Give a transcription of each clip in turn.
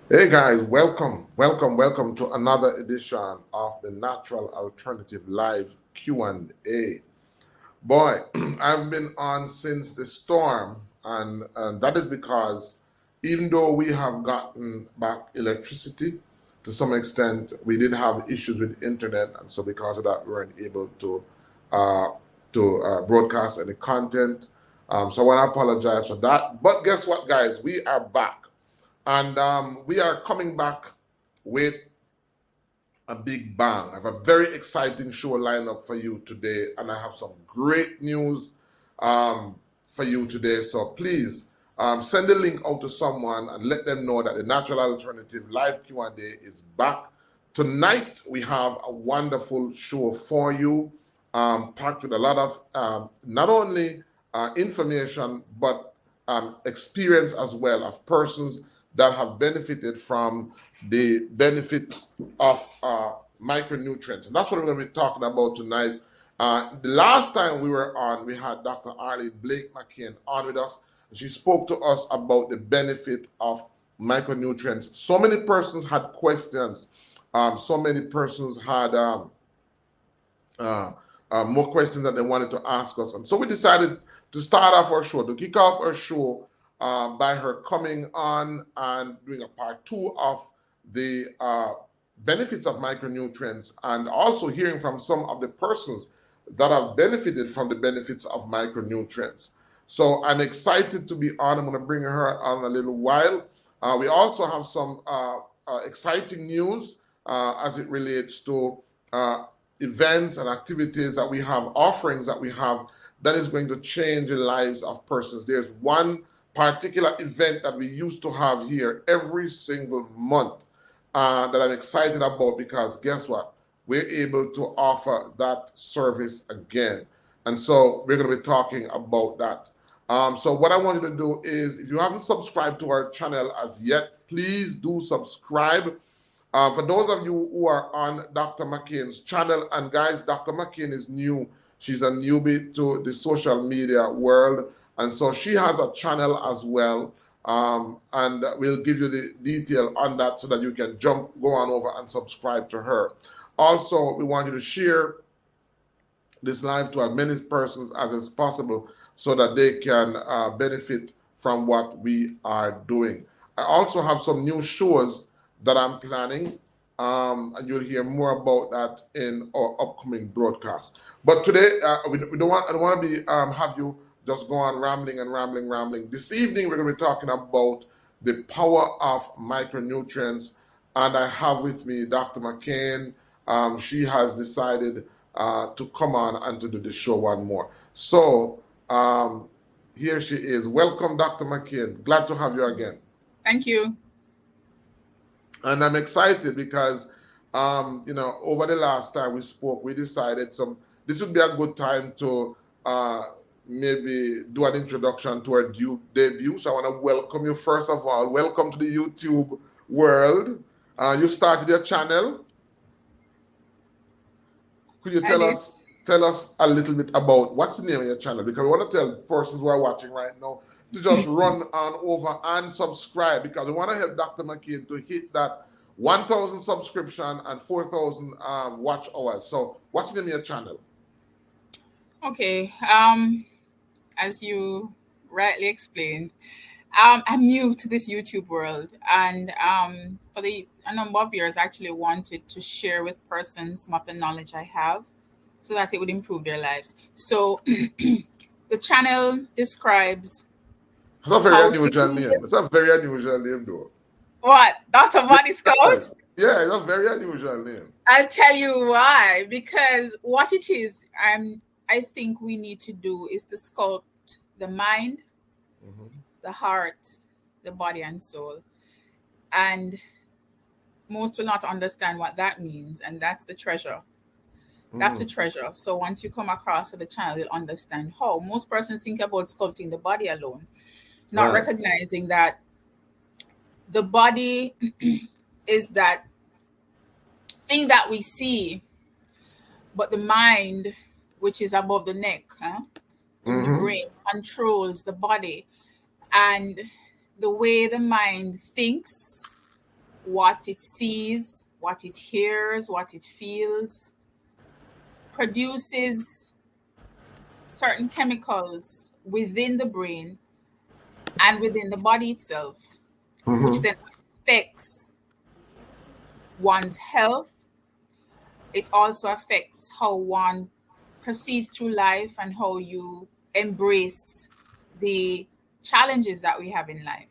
Hey guys, welcome to another edition of the Natural Alternative Live Q&A. Boy, I've been on since the storm, and that is because even though we have gotten back electricity to some extent, we did have issues with internet, and so because of that, we weren't able uh, to broadcast any content. So I want to apologize for that. But guess what, guys? We are back. And we are coming back with a big bang. I have a very exciting show lined up for you today, and I have some great news for you today. So please send the link out to someone and let them know that the Natural Alternative Live Q&A is back. Tonight, we have a wonderful show for you, packed with a lot of not only information, but experience as well of persons that have benefited from the benefit of micronutrients. And that's what we're going to be talking about tonight. The last time we were on, we had Dr. Arlene Blake McCain on with us. She spoke to us about the benefit of micronutrients. So many persons had questions. So many persons had uh, more questions that they wanted to ask us. And so we decided to start off our show, to kick off our show by her coming on and doing a part two of the benefits of micronutrients, and also hearing from some of the persons that have benefited from the benefits of micronutrients. So I'm excited to be on. I'm going to bring her on a little while. We also have some exciting news as it relates to events and activities that we have, offerings that we have that is going to change the lives of persons. There's one particular event that we used to have here every single month that I'm excited about because guess what? We're able to offer that service again. And so we're going to be talking about that. So what I want you to do is, if you haven't subscribed to our channel as yet, please do subscribe. For those of you who are on Dr. McCain's channel, and guys, Dr. McCain is new. She's a newbie to the social media world, and so she has a channel as well. And we'll give you the detail on that so that you can go on over and subscribe to her. Also, we want you to share this live to as many persons as is possible so that they can benefit from what we are doing. I also have some new shows that I'm planning, and you'll hear more about that in our upcoming broadcast. But today, we don't want, I don't want to be have you just go on rambling and rambling. This evening, we're going to be talking about the power of micronutrients, and I have with me Dr. McCain. She has decided to come on and to do the show one more. So here she is. Welcome, Dr. McCain. Glad to have you again. Thank you. And I'm excited because, over the last time we spoke, we decided this would be a good time to maybe do an introduction to our debut. So I want to welcome you first of all. Welcome to the YouTube world. You started your channel. Could you I did. tell us a little bit about what's the name of your channel? Because we want to tell persons who are watching right now to just run on over and subscribe because we want to help Dr. McCain to hit that 1,000 subscription and 4,000 watch hours. So what's the name of your channel? Okay. As you rightly explained, I'm new to this YouTube world, and for a number of years, I actually wanted to share with persons some of the knowledge I have, so that it would improve their lives. So, the channel describes It's a very how to unusual name. live. It's a very unusual name, though. What? Dr. Yeah, Body right. Scout? Yeah, it's a very unusual name. I'll tell you why. Because what it is, I think we need to do is to sculpt the mind, Hmm. the heart, the body, and soul. And most will not understand what that means, and that's the treasure. That's the Mm, treasure. So once you come across to the channel, you'll understand how. Most persons think about sculpting the body alone, not right. recognizing that the body is that thing that we see, but the mind, which is above the neck, in the Hmm. brain, controls the body. And the way the mind thinks what it sees, what it hears, what it feels, produces certain chemicals within the brain and within the body itself, which Mm-hmm. then affects one's health. It also affects how one proceeds through life and how you embrace the challenges that we have in life.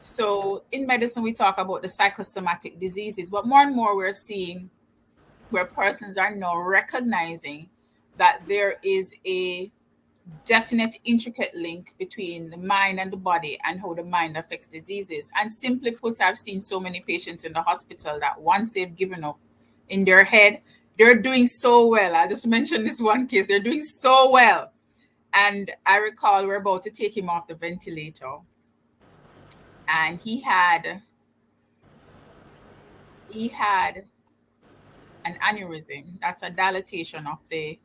So, in medicine, we talk about the psychosomatic diseases, but more and more we're seeing where persons are now recognizing that there is a definite intricate link between the mind and the body and how the mind affects diseases. And simply put, I've seen so many patients in the hospital that once they've given up in their head, they're doing so well. I just mentioned this one case, they're doing so well. And I recall we're about to take him off the ventilator, and he had an aneurysm. That's a dilatation of the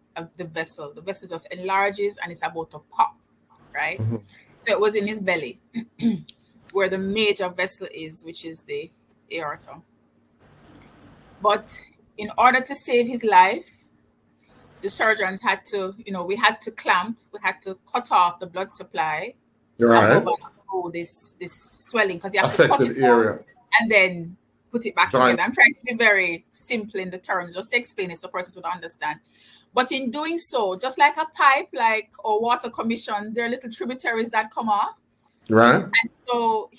vessel. The vessel just enlarges and it's about to pop, right? Mm-hmm. So it was in his belly where the major vessel is, which is the aorta. But in order to save his life, the surgeons had to, we had to clamp, we had to cut off the blood supply above Right. and below this swelling, because you have to cut Affected it out area. and then put it back Joint. together. I'm trying to be very simple in the terms, just to explain it so person would understand. But in doing so, just like a pipe, like or water commission, there are little tributaries that come off. Right. And so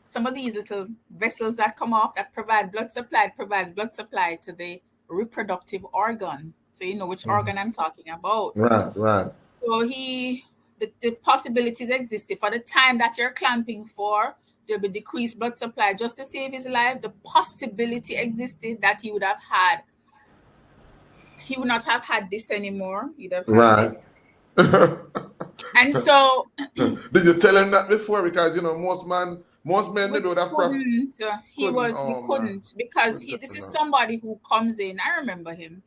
some of these little vessels that come off that provides blood supply to the reproductive organ. So you know which Mhm. organ I'm talking about. Right. Right. So the possibilities existed for the time that you're clamping for. There'll be decreased blood supply just to save his life. The possibility existed that he would not have had this anymore. He'd have had Right. this. And so Did you tell him that before? Because most men we maybe would have couldn't, couldn't we couldn't, because couldn't tell this him is that. somebody who comes in. I remember him.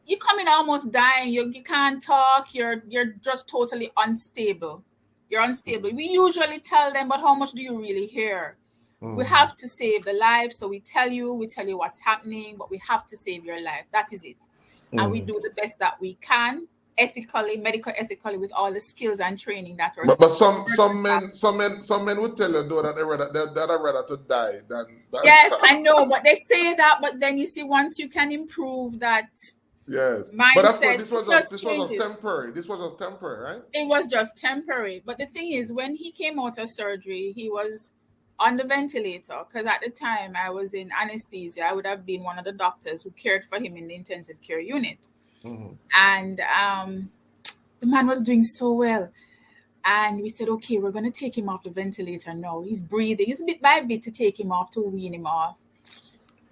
You come in almost dying. You can't talk. You're just totally unstable. You're unstable. We usually tell them, but how much do you really hear? We Mm-hmm. have to save the life, so we tell you what's happening, but we have to save your life. That is it. And we Mm-hmm. do the best that we can, ethically, medical ethically, with all the skills and training that our But some surgeons have. men some men would tell you though that they'd rather to die than Yes, I know, but they say that, but then you see, once you can improve that yes. But that's what mindset, it just this was just changes. temporary. This was just temporary, right? It was just temporary. But the thing is, when he came out of surgery, he was on the ventilator, because at the time I was in anesthesia. I would have been one of the doctors who cared for him in the intensive care unit. Mm-hmm. And the man was doing so well. And we said, okay, we're going to take him off the ventilator now. He's breathing. It's bit by bit to take him off, to wean him off.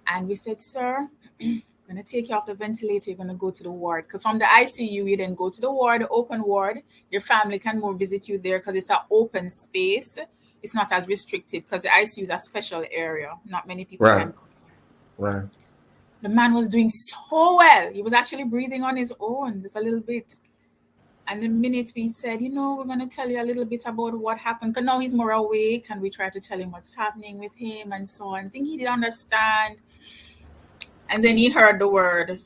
And we said, sir, I'm going to take you off the ventilator. You're going to go to the ward. Because from the ICU, you then go to the ward, the open ward. Your family can more visit you there because it's an open space. It's not as restricted because the ICU is a special area. Not many people Right. can come. Right. The man was doing so well. He was actually breathing on his own, just a little bit. And the minute we said, we're going to tell you a little bit about what happened, because now he's more awake, and we try to tell him what's happening with him and so on. I think he did understand. And then he heard the word,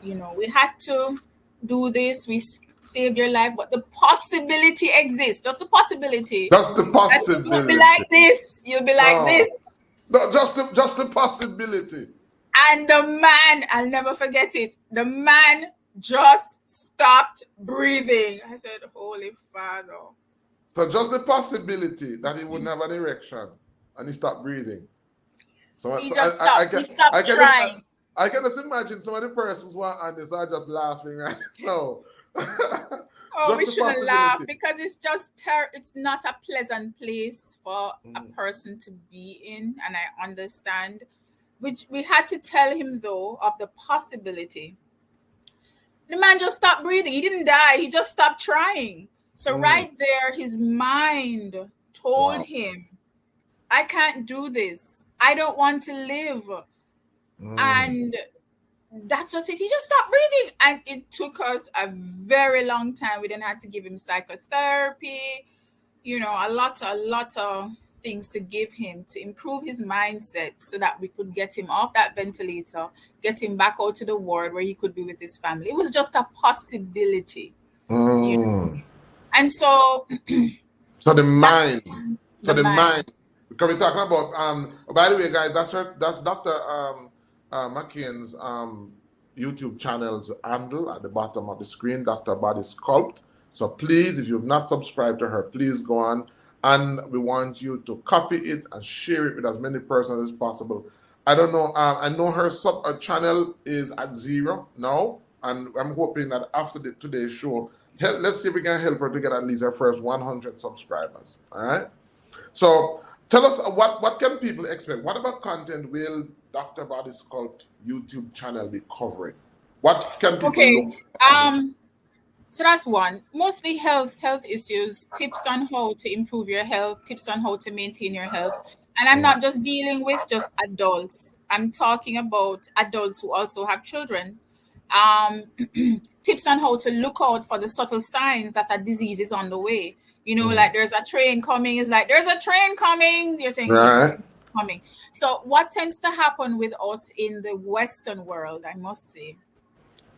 we had to do this. We saved your life, but the possibility exists, just the possibility Just the that you won't be possibility. like this, you'll be like Oh. this. No, just the possibility. And the man, I'll never forget it, the man just stopped breathing. I said, Holy Father. So just the possibility that he wouldn't have an erection and he stopped breathing. He just stopped. He stopped I can just trying. I can just imagine some of the persons who are on this are just laughing right now. Oh, we Just the shouldn't laugh, possibility. because it's just it's not a pleasant place for a Mm. person to be in, and I understand. Which we had to tell him though of the possibility. The man just stopped breathing. He didn't die. He just stopped trying. So Mm. right there, his mind told Wow. him, I can't do this. I don't want to live. Mm. And that's just it. He just stopped breathing. And it took us a very long time. We then had to give him psychotherapy, a lot of things to give him to improve his mindset so that we could get him off that ventilator, get him back out to the ward where he could be with his family. It was just a possibility, you know. Mm. And so So the that mind, so the the mind. mind. Because we're talking about by the way, guys, that's Dr. McCain's YouTube channel's handle at the bottom of the screen, Dr. Body Sculpt. So please, if you've not subscribed to her, please go on, and we want you to copy it and share it with as many persons as possible. I don't know. I know her channel is at 0 now, and I'm hoping that after today's show, let's see if we can help her to get at least her first 100 subscribers. All right. So tell us what can people expect? What about content will Dr. Body Sculpt YouTube channel be covering? What can people look Okay. for on the channel? So that's one. Mostly health issues, tips on how to improve your health, tips on how to maintain your health. And I'm not just dealing with just adults. I'm talking about adults who also have children. Um, Tips on how to look out for the subtle signs that a disease is on the way. You know, Mm. like there's a train coming. It's like there's a train coming. You're saying you Right. see it coming. So what tends to happen with us in the Western world, I must say,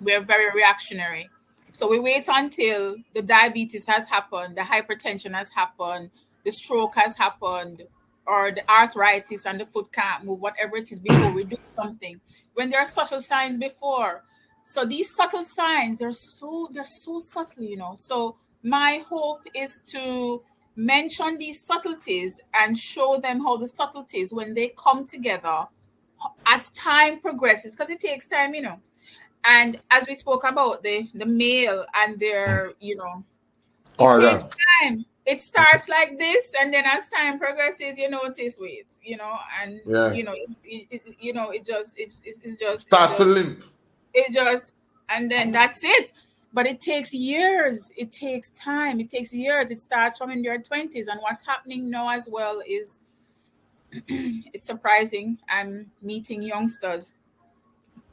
we're very reactionary. So we wait until the diabetes has happened, the hypertension has happened, the stroke has happened, or the arthritis and the foot can't move, whatever it is, before we do something. When there are subtle signs before. So these subtle signs they're so subtle, you know. So my hope is to mention these subtleties and show them how the subtleties, when they come together as time progresses, because it takes time, you know. And as we spoke about the male and their, you know, it takes Organ. time. It starts like this, and then as time progresses, you notice weight, you know, and you Yes. know, you know, it just Starts to limp. it just, and then that's it. But it takes years. It takes time. It takes years. It starts from in your 20s, and what's happening now as well is it's surprising. I'm meeting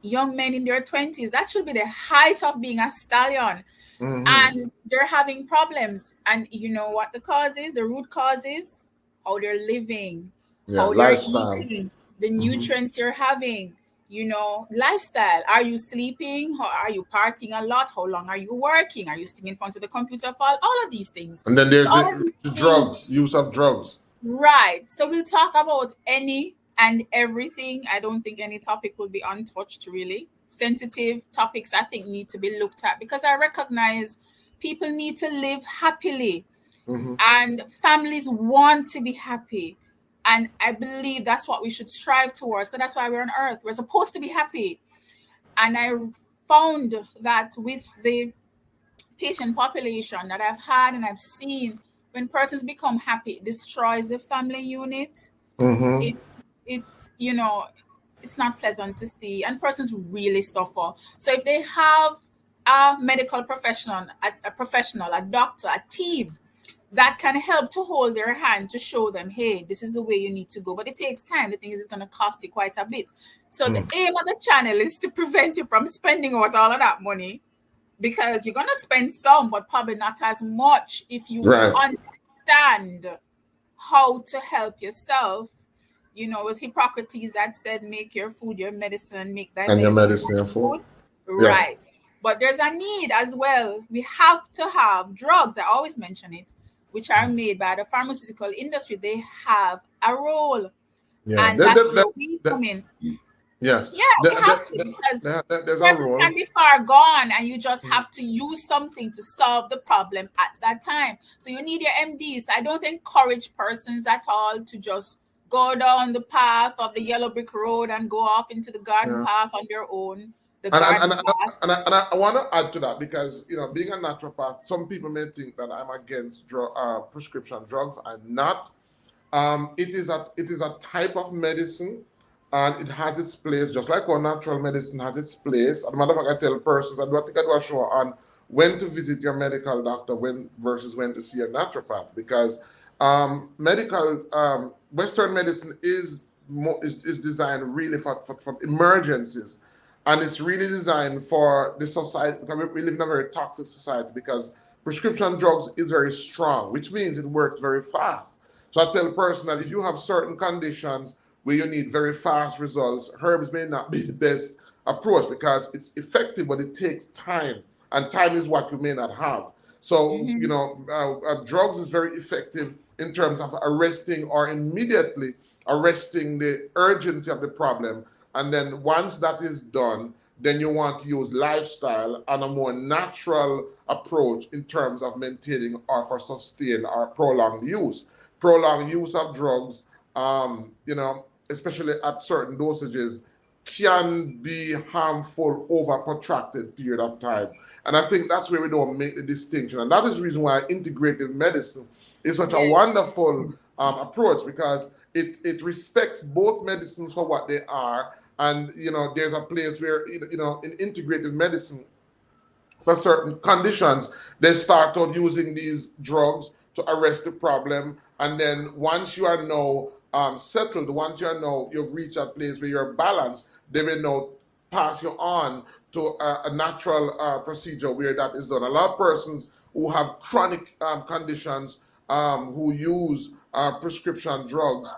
young men in their 20s. That should be the height of being a stallion. Mm-hmm. And they're having problems. And you know what the cause is? The root cause is how they're living, Yeah. how they're Lifestyle. eating, the Mm-hmm. nutrients you're having, you know, lifestyle. Are you sleeping? How, are you partying a lot? How long are you working? Are you sitting in front of the computer for all of these things? And then So there's all of these the things. drugs, use of drugs. Right. So we'll talk about any and everything. I don't think any topic will be untouched, really. Sensitive topics, I think, need to be looked at because I recognize people need to live happily Mm-hmm. and families want to be happy. And I believe that's what we should strive towards because that's why we're on earth. We're supposed to be happy. And I found that with the patient population that I've had and I've seen, when persons become happy, it destroys the family unit. Mm-hmm. It it's you know, it's not pleasant to see, and persons really suffer. So if they have a medical professional, a professional, a doctor, a team that can help to hold their hand to show them, hey, this is the way you need to go. But it takes time. The thing is, it's going to cost you quite a bit. So the Mm. aim of the channel is to prevent you from spending out all of that money because you're going to spend some, but probably not as much if you Right. understand how to help yourself. You know, it was Hippocrates that said, make your food your medicine, make thy And your medicine medicine thy for. food. Yes. Right. But there's a need as well. We have to have drugs, I always mention it, which are made by the pharmaceutical industry. They have a role. Yeah. And that's where we come in. Yes. Yeah, we have to because There's a persons role. can be far gone and you just Mm. have to use something to solve the problem at that time. So you need your MDs. I don't encourage persons at all to just go down the path of the yellow brick road and go off into the garden Yeah. path on their own. The And and, garden and, path. I want to add to that because being a naturopath, some people may think that I'm against prescription drugs. I'm not. It is a type of medicine, and it has its place, just like our natural medicine has its place. As a matter of fact, I tell persons, I do a show on when to visit your medical doctor when versus when to see a naturopath because medical Western medicine is designed really for emergencies, and it's really designed for the society because we live in a very toxic society because prescription drugs is very strong, which means it works very fast. So I tell personally, if you have certain conditions where you need very fast results, herbs may not be the best approach because it's effective, but it takes time, and time is what you may not have. So, Mm-hmm. drugs is very effective in terms of arresting or immediately arresting the urgency of the problem. And then once that is done, then you want to use lifestyle and a more natural approach in terms of maintaining or for sustained or prolonged use. Prolonged use of drugs, especially at certain dosages, can be harmful over a protracted period of time. And I think that's where we don't make the distinction. And that is the reason why integrative medicine is such a Yes. wonderful approach, because it respects both medicines for what they are. And, there's a place where, in integrative medicine, for certain conditions, they start out using these drugs to arrest the problem. And then once you are now settled, once you are now, you've reached a place where you're balanced, they will now pass you on to a natural procedure where that is done. A lot of persons who have chronic conditions, who use prescription drugs,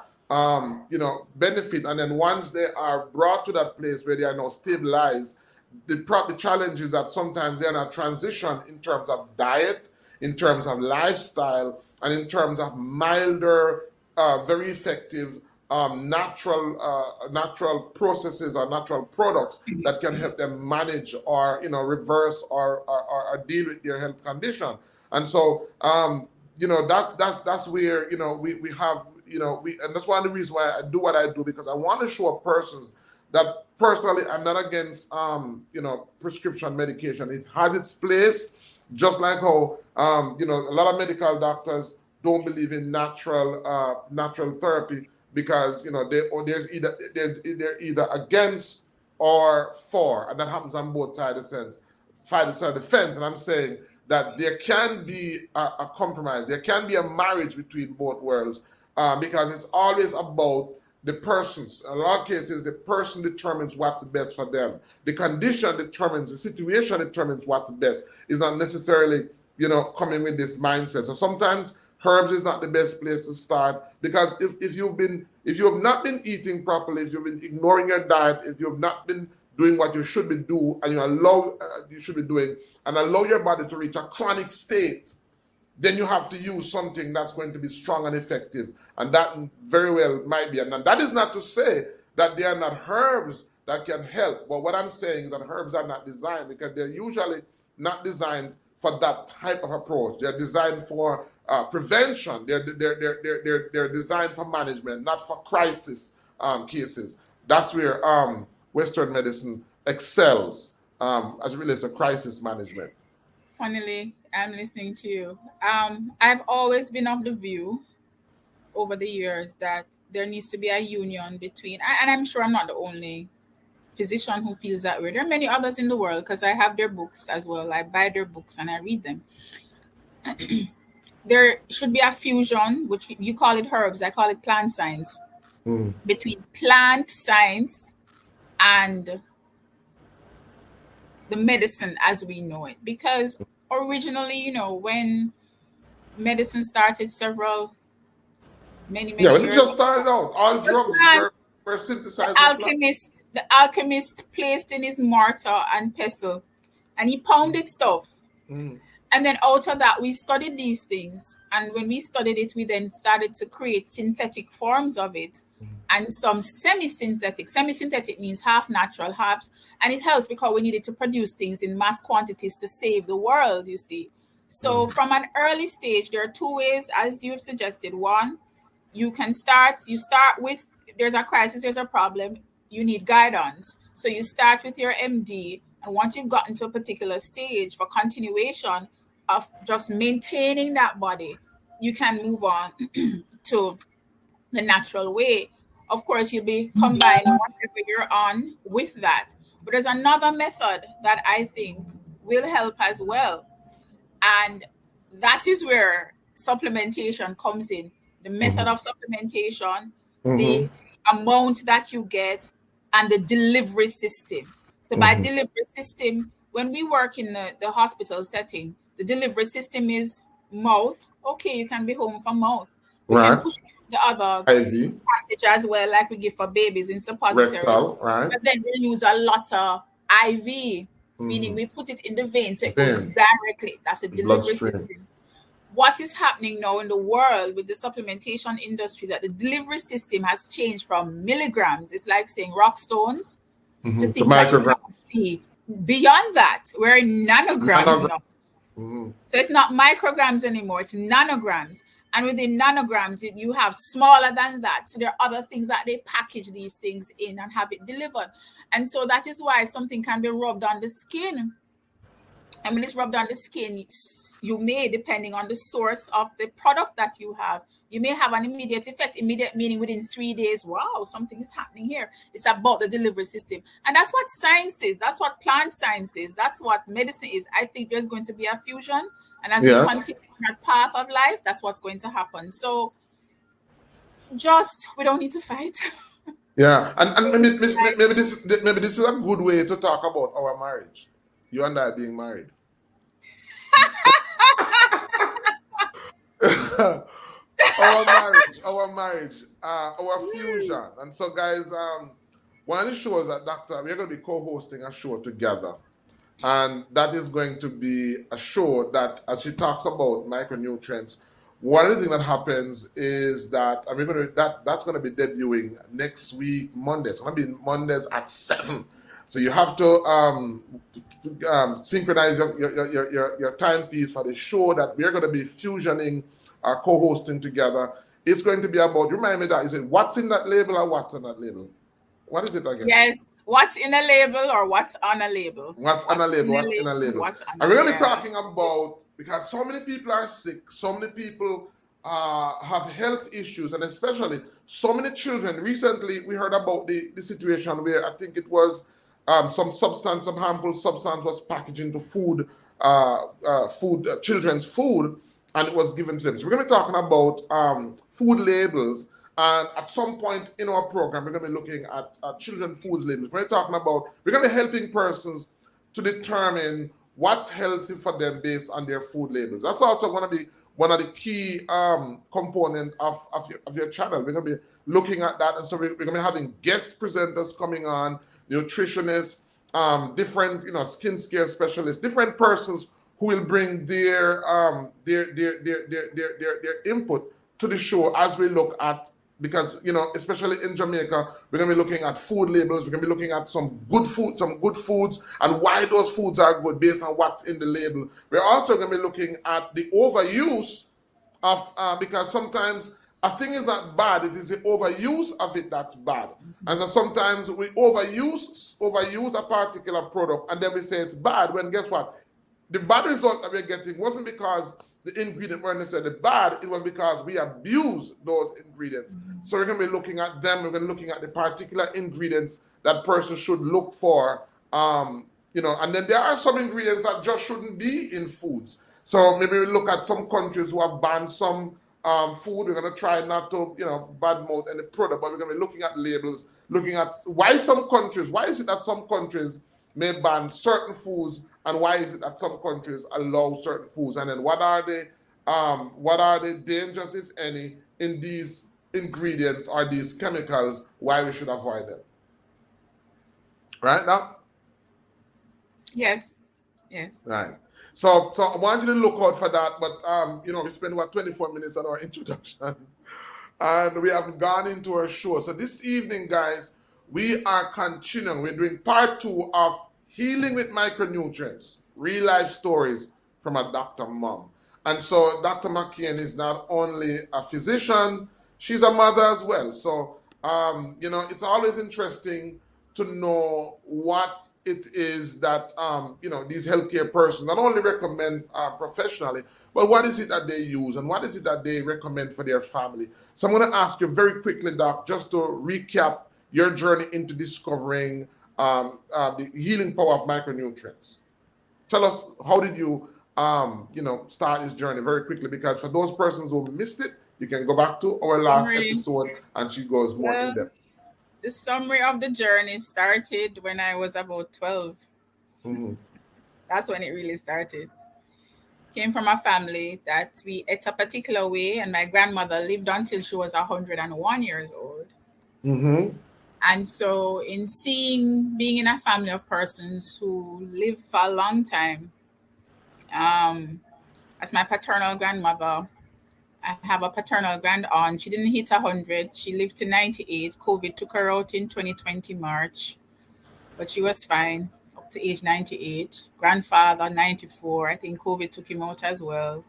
benefit. And then once they are brought to that place where they are now stabilized, the challenge is that sometimes they're in a transition in terms of diet, in terms of lifestyle, and in terms of milder, very effective natural processes or natural products that can help them manage or reverse or deal with their health condition. And so that's where we have we and that's one of the reasons why I do what I do, because I want to show persons that personally I'm not against prescription medication. It has its place, just like how a lot of medical doctors don't believe in natural therapy, because they're either against or for, and that happens on both sides of the fence. Side of the fence, and I'm saying that there can be a compromise. There can be a marriage between both worlds, because it's always about the persons. In a lot of cases, the person determines what's best for them. The condition determines, the situation determines what's best. It's not necessarily, coming with this mindset. So sometimes herbs is not the best place to start, because if you have not been eating properly, if you've been ignoring your diet, if you have not been doing what you should be doing, and you should be doing, and allow your body to reach a chronic state, then you have to use something that's going to be strong and effective. And that very well might be. And that is not to say that there are not herbs that can help. But what I'm saying is that herbs are not designed, because they're usually not designed for that type of approach. They're designed for prevention. They're designed for management, not for crisis cases. That's where Western medicine excels as it relates to crisis management. Funnily, I'm listening to you. I've always been of the view over the years that there needs to be a union between, and I'm sure I'm not the only physician who feels that way. There are many others in the world, because I have their books as well. I buy their books and I read them. There should be a fusion, which you call it herbs, I call it plant science, Mm. between plant science and the medicine as we know it. Because originally, when medicine started many Yeah, when it years just ago, started out, it all was drugs were, plants. were The synthesized with plants. alchemist placed in his mortar and pestle, and he pounded stuff. Mm. And then out of that, we studied these things. And when we studied it, we then started to create synthetic forms of it, and some semi-synthetic. Semi-synthetic means half natural, half, and it helps because we needed to produce things in mass quantities to save the world, you see. So Mm. from an early stage, there are two ways, as you've suggested. One, you start with, there's a crisis, there's a problem, you need guidance. So you start with your MD, and once you've gotten to a particular stage for continuation of just maintaining that body, you can move on to the natural way. Of course, you'll be combining whatever you're on with that. But there's another method that I think will help as well. And that is where supplementation comes in. The method Mhm. of supplementation, Mhm. the amount that you get, and the delivery system. So, by Mhm. delivery system, when we work in the hospital setting, the delivery system is mouth. Okay, you can be home from mouth. We can Right. push the other IV, passage as well, like we give for babies in suppositories. rectal, right? But then we use a lot of IV, meaning Mm-hmm. we put it in the vein so it goes Vein, directly. That's a the delivery bloodstream. system. What is happening now in the world with the supplementation industry, that the delivery system has changed from milligrams, it's like saying rock stones, to Mm-hmm. To things that you microgram, cannot see. Beyond that, we're in nanograms nanogram. now. Mm-hmm. So it's not micrograms anymore, it's nanograms. And within nanograms, you have smaller than that. So there are other things that they package these things in and have it delivered. And so that is why something can be rubbed on the skin. And when it's rubbed on the skin, you may, depending on the source of the product that you have, you may have an immediate effect. Immediate meaning within 3 days, wow, something is happening here. It's about the delivery system. And that's what science is. That's what plant science is. That's what medicine is. I think there's going to be a fusion. And as we Yes. continue on that path of life, that's what's going to happen. So just, we don't need to fight. Yeah. And We need maybe, to like, maybe this is a good way to talk about our marriage. You and I being married. Our marriage, our fusion. And so, guys, one of the shows that Doctor, we're going to be co-hosting a show together, and that is going to be a show that, as she talks about micronutrients, one of the things that happens is that, and we're going to that's going to be debuting next week, Monday. It's going to be Mondays at 7. So you have to synchronize your timepiece for the show that we're going to be fusioning, co-hosting together. It's going to be about, remind me that, is it what's in that label or what's on that label? What is it again? yes, what's in a label or what's on a label? What's on a What's in label? a What's in a label? label? What's on And a, we're going to be yeah. talking about, because so many people are sick, so many people have health issues, and especially so many children. Recently, we heard about the situation where I think it was some substance, some harmful substance was packaged into food, children's food, and it was given to them. So we're going to be talking about food labels. And at some point in our program, we're going to be looking at children foods labels. We're going to be helping persons to determine what's healthy for them based on their food labels. That's also going to be one of the key component of your channel. We're going to be looking at that. And so we're going to be having guest presenters coming on, nutritionists, different, skin care specialists, different persons who will bring their input to the show as we look at, because especially in Jamaica, we're gonna be looking at food labels. We're gonna be looking at some good foods, and why those foods are good based on what's in the label. We're also gonna be looking at the overuse of, because sometimes a thing is not bad; it is the overuse of it that's bad. And so sometimes we overuse a particular product, and then we say it's bad. When, guess what? The bad result that we're getting wasn't because the ingredient weren't necessarily bad, it was because we abused those ingredients. So we're going to be looking at them, we're going to be looking at the particular ingredients that person should look for. And then there are some ingredients that just shouldn't be in foods. So maybe we look at some countries who have banned some food. We're going to try not to, badmouth any product, but we're going to be looking at labels, looking at why is it that some countries may ban certain foods, and why is it that some countries allow certain foods, and then what are the dangers, if any, in these ingredients or these chemicals, why we should avoid them. Right now? Yes, yes. Right. So I want you to look out for that. But we spent about 24 minutes on our introduction, and we haven't gone into our show. So this evening, guys, we are continuing. We're doing part 2 of Healing with Micronutrients, real life stories from a Dr. Mom. And so Dr. McKeon is not only a physician, she's a mother as well. So it's always interesting to know what it is that these healthcare persons not only recommend professionally, but what is it that they use and what is it that they recommend for their family. So I'm going to ask you very quickly, Doc, just to recap your journey into discovering the healing power of micronutrients. Tell us, how did you start this journey very quickly? Because for those persons who missed it, you can go back to our last Summary. episode, and she goes more in Well, depth. the summary of the journey started when I was about 12. Mm-hmm. That's when it really started. came from a family that we ate a particular way, and my grandmother lived until she was 101 years old. Mm-hmm. And so, in being in a family of persons who live for a long time, um, as my paternal grandmother, I have a paternal grand aunt. She didn't hit 100. She lived to 98. COVID took her out in 2020 March, but she was fine up to age 98. Grandfather, 94. I think COVID took him out as well.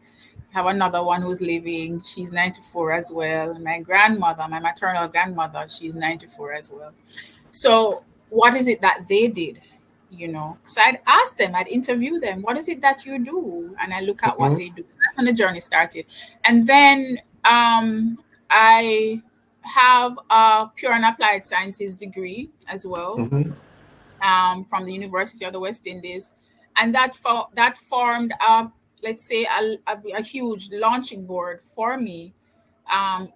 I have another one who's living. She's 94 as well. My grandmother, my maternal grandmother, she's 94 as well. So, what is it that they did? So I'd ask them, I'd interview them, what is it that you do? And I look at what Mm-hmm. they do. So that's when the journey started. And then I have a pure and applied sciences degree as well, Mm-hmm. from the University of the West Indies. And that formed let's say a huge launching board for me,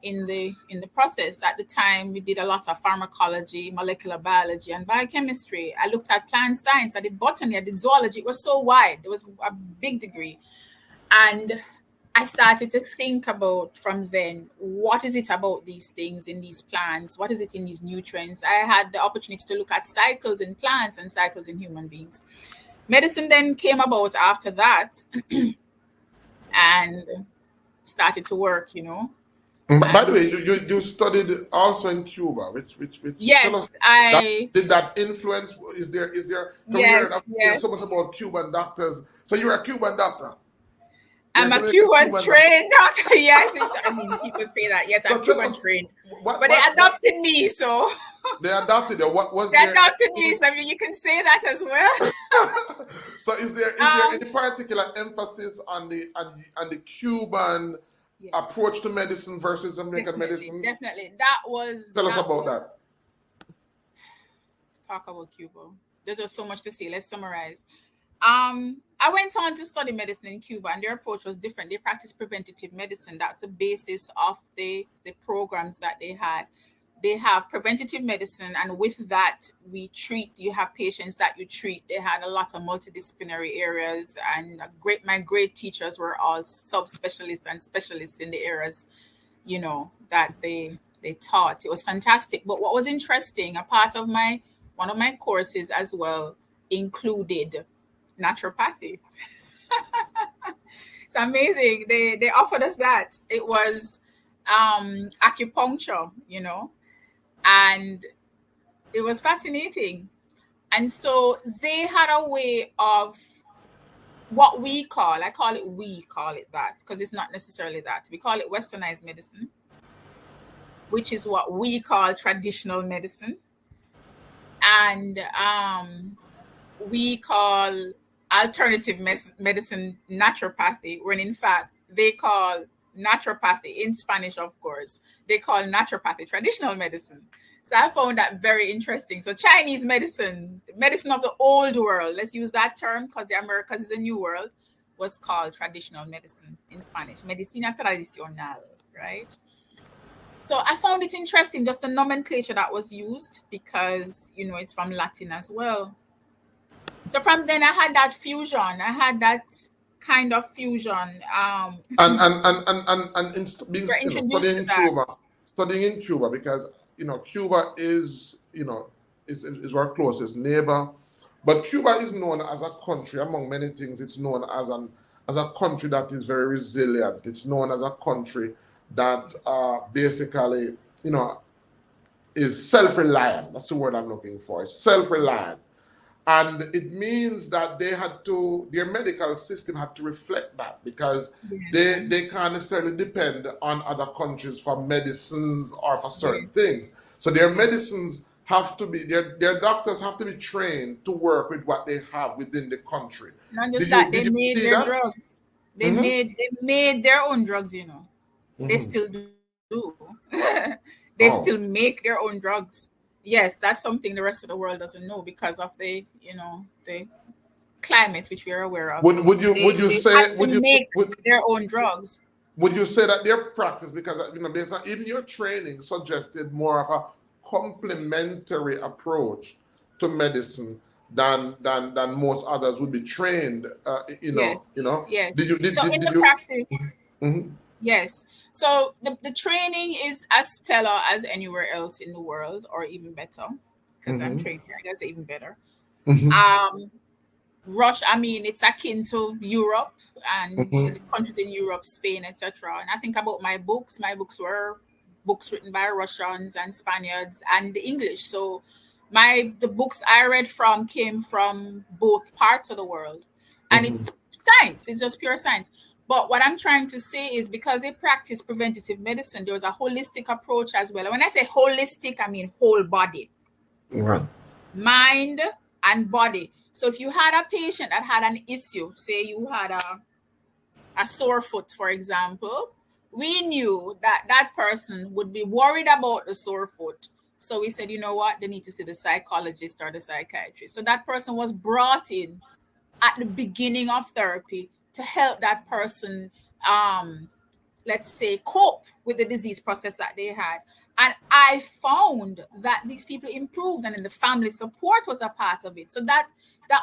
in the process. At the time, we did a lot of pharmacology, molecular biology, and biochemistry. I looked at plant science. I did botany. I did zoology. It was so wide. It was a big degree, and I started to think about from then, what is it about these things in these plants? What is it in these nutrients? I had the opportunity to look at cycles in plants and cycles in human beings. Medicine then came about after that and started to work. By the And way, you studied also in Cuba, which tell us yes, that did that influence? Is there? Because we heard yes, there's so much yes. about Cuban doctors. So you're a Cuban doctor. You're a I'm a Jamaican Cuban Cuban doctor. trained doctor. Yes, I mean, people say that. Yes, I'm So tell Cuban us trained, what but they what what adopted me, so they adopted you. What was they there adopted me. any? So I mean, you can say that as well. So is there Um, any particular emphasis on the Cuban yes, approach to medicine versus American definitely, medicine? definitely. That was Tell us that about was. that. Let's talk about Cuba. There's just so much to say. Let's summarize. I went on to study medicine in Cuba, and their approach was different. They practiced preventative medicine. That's the basis of the programs that they had. They have preventative medicine, and with that, we treat. You have patients that you treat. They had a lot of multidisciplinary areas, and my great teachers were all subspecialists and specialists in the areas, that they taught. It was fantastic. But what was interesting, a part of my one of my courses as well included naturopathy. It's amazing. They offered us that. It was acupuncture, and it was fascinating. And so they had a way of what we call it that, because it's not necessarily that. We call it westernized medicine, which is what we call traditional medicine. And we call alternative medicine naturopathy, when in fact they call naturopathy, in Spanish, of course, they call naturopathy traditional medicine. So I found that very interesting. So Chinese medicine, medicine of the old world, let's use that term because the Americas is a new world, was called traditional medicine in Spanish, medicina tradicional, right? So I found it interesting, just the nomenclature that was used, because it's from Latin as well. So from then I had that fusion. I had that kind of fusion. And being We're introduced to that. studying in Cuba because Cuba is is our closest neighbor, but Cuba is known as a country among many things. It's known as a country that is very resilient. It's known as a country that basically is self-reliant. That's the word I'm looking for. It's self-reliant. And it means that their medical system had to reflect that because Yes, they can't necessarily depend on other countries for medicines or for certain yes, things. So their yes. medicines have to be their doctors have to be trained to work with what they have within the country. Not Did just you that, did they you made see their that? drugs. They Mm-hmm. made they made their own drugs. They Mm-hmm. still do. They still Oh. make their own drugs. Yes, that's something the rest of the world doesn't know because of the climate which we are aware of. They had to make their own drugs. Would you say that their practice, because based on even your training, suggested more of a complementary approach to medicine than most others would be trained. Yes. Did Yes. you So in did the you? practice, Mhm, yes. So the training is as stellar as anywhere else in the world, or even better, because I'm mhm, trained here. I guess even better. mhm, Um, I mean, it's akin to Europe and mhm, the countries in Europe, Spain, etc. And I think about my books. My books were books written by Russians and Spaniards and the English. So the books I read from came from both parts of the world. And mhm. it's science, it's just pure science. But what I'm trying to say is because they practice preventative medicine, there was a holistic approach as well. And when I say holistic, I mean whole body, Right. mind, and body. So if you had a patient that had an issue, say you had a sore foot, for example, we knew that that person would be worried about the sore foot. So we said, you know what, they need to see the psychologist or the psychiatrist. So that person was brought in at the beginning of therapy to help that person um, let's say, cope with the disease process that they had. And I found that these people improved, and then the family support was a part of it. So that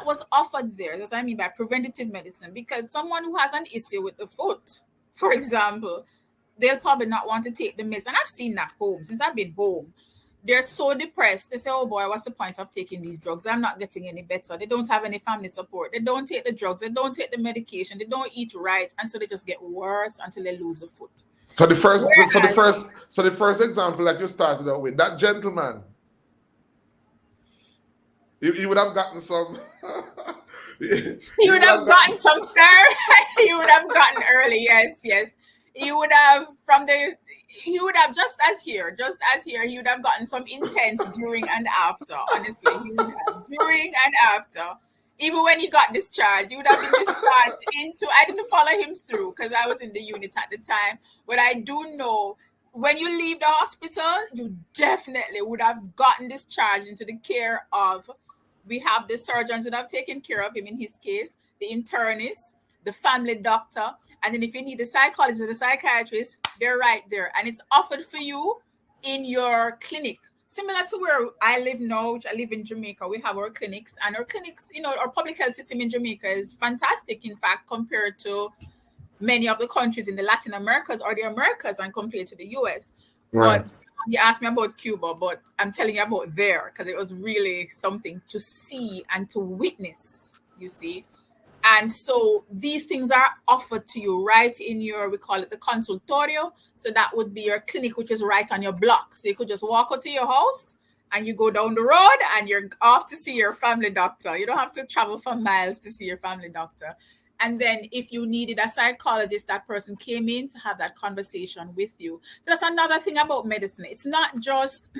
was offered there. That's what I mean by preventative medicine. Because someone who has an issue with the foot, for example, they'll probably not want to take the meds. And I've seen that home since I've been home. They're so depressed. They say, oh boy, what's the point of taking these drugs? I'm not getting any better. They don't have any family support. They don't take the drugs. They don't take the medication. They don't eat right. And so they just get worse until they lose the foot. So the first, so for the Whereas first, so the first example that you started out with, that gentleman, he would have gotten some. he he would would have have gotten. gotten some therapy. He would have gotten early. Yes, yes. He would have he would have just as here, he would have gotten some intense during and after. Honestly, he would have during and after. Even when he got discharged, he would have been discharged into. I didn't follow him through because I was in the unit at the time, but I do know when you leave the hospital, you definitely would have gotten discharged into the care of. We have the surgeons that have taken care of him in his case, the internist, the family doctor, and then if you need the psychologist or the psychiatrist, they're right there. And it's offered for you in your clinic. Similar to where I live now, which I live in Jamaica, we have our clinics, and our clinics, our public health system in Jamaica is fantastic, in fact, compared to many of the countries in the Latin Americas or the Americas and compared to the US. Right. But you asked me about Cuba, but I'm telling you about there because it was really something to see and to witness, you see. And so these things are offered to you right in we call it the consultorio. So that would be your clinic, which is right on your block. So you could just walk out to your house and you go down the road and you're off to see your family doctor. You don't have to travel for miles to see your family doctor. And then if you needed a psychologist, that person came in to have that conversation with you. So that's another thing about medicine. It's not just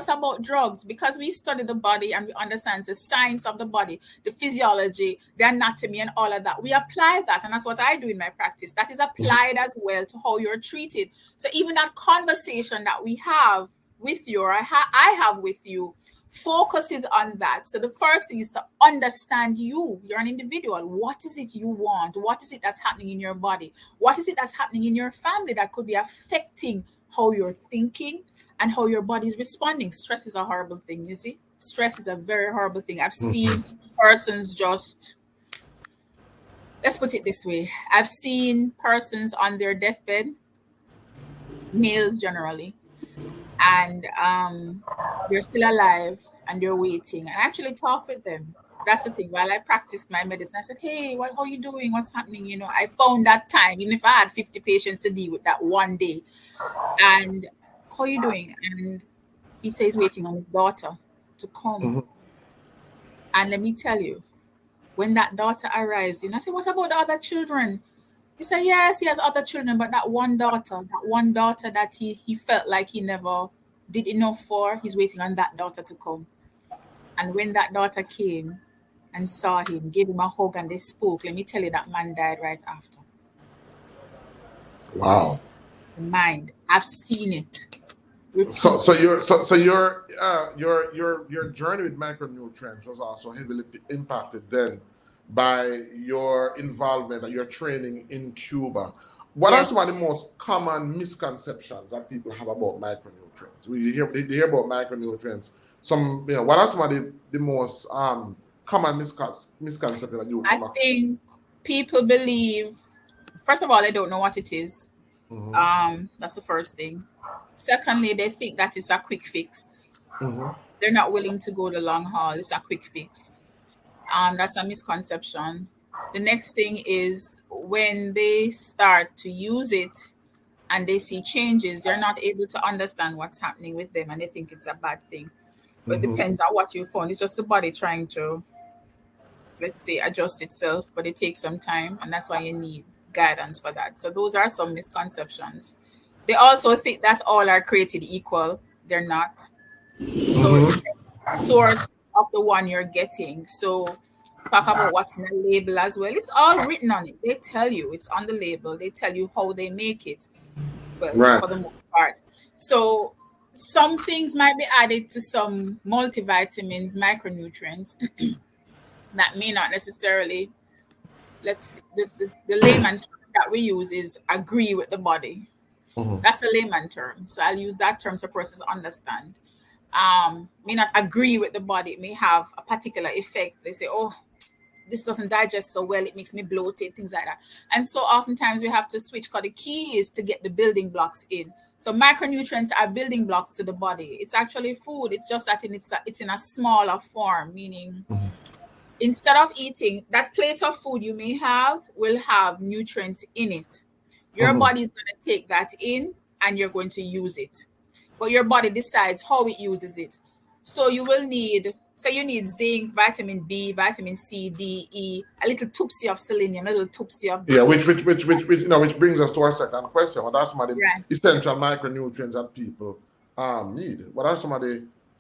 about drugs because we study the body and we understand the science of the body, the physiology, the anatomy, and all of that. We apply that, and that's what I do in my practice. That is Mhm. applied as well to how you're treated. So even that conversation that we have with you, or I have with you, focuses on that. So the first thing is to understand you. You're an individual. What is it you want? What is it that's happening in your body? What is it that's happening in your family that could be affecting how you're thinking and how your body is responding? Stress is a horrible thing, you see. Stress is a very horrible thing. I've seen persons just, let's put it this way, I've seen persons on their deathbed, males generally, and they're still alive and they're waiting. And I actually talk with them. That's the thing. While I practiced my medicine, I said, "Hey, how you doing? What's happening?" I found that time, even if I had 50 patients to deal with that one day. And how you doing? And he says waiting on his daughter to come. Mhm. And let me tell you, when that daughter arrives, I say, "What about the other children?" He said, "Yes, he has other children, but that one daughter that he felt like he never did enough for, he's waiting on that daughter to come." And when that daughter came and saw him, gave him a hug, and they spoke, let me tell you, that man died right after. Wow. The mind. I've seen it So so repeated. your so so your journey with micronutrients was also heavily impacted then by your involvement and your training in Cuba. What are some of Yes. the most common misconceptions that people have about micronutrients? We hear they hear about micronutrients. some, what are some of the most common misconceptions that you would I come across? think people believe, first of all, they don't know what it is. Mm-hmm. That's the first thing. Secondly, they think that it's a quick fix. Mm-hmm. They're not willing to go the long haul. It's a quick fix. That's a misconception. The next thing is when they start to use it and they see changes, they're not able to understand what's happening with them and they think it's a bad thing. But it Mm-hmm. depends on what you found. It's just the body trying to, let's say, adjust itself, but it takes some time, and that's why you need guidance for that. So those are some misconceptions. They also think that all are created equal. They're not. So it Mm-hmm. depends on the source of the one you're getting. So talk about what's in the label as well. It's all written on it. They tell you it's on the label. They tell you how they make it. Well, Right. for the most part. So some things might be added to some multivitamins, micronutrients that may not necessarily, the layman term that we use is agree with the body. Mm-hmm. That's a layman term. So I'll use that term so persons understand. May not agree with the body. It may have a particular effect. They say, oh, this doesn't digest so well, it makes me bloated, things like that. And so oftentimes we have to switch because the key is to get the building blocks in. So micronutrients are building blocks to the body. It's actually food. It's just that it's in a smaller form, meaning Mm-hmm. instead of eating that plate of food you may have will have nutrients in it. Your Mm-hmm. body is going to take that in and you're going to use it, but your body decides how it uses it. So you will need, so you need zinc, vitamin B, vitamin C, D, E, a little toopsie of selenium, a little toopsie of Yeah, this, a little toopsie which brings us to our second question. What are some of the right. essential micronutrients that people need? What are some of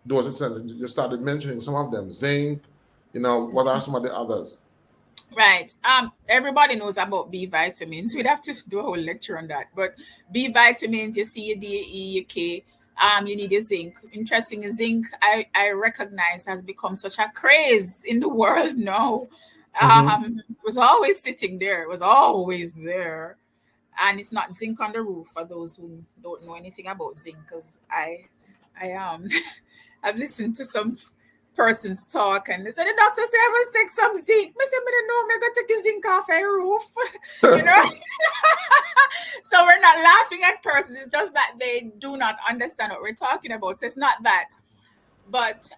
those essential? You started mentioning some of them. Zinc. What are some of the others? Right. Everybody knows about B vitamins. We'd have to do a whole lecture on that. But B vitamins, you see your D, E, your K. You need your zinc. Interesting, zinc I recognize has become such a craze in the world now. Mm-hmm. It was always sitting there. It was always there. And it's not zinc on the roof for those who don't know anything about zinc, because I I've listened to some persons talk and they said the doctor say I must take some zinc. I said, I don't know, I'm gonna take the zinc off a roof. you know. So we're not laughing at persons, it's just that they do not understand what we're talking about. So it's not that. But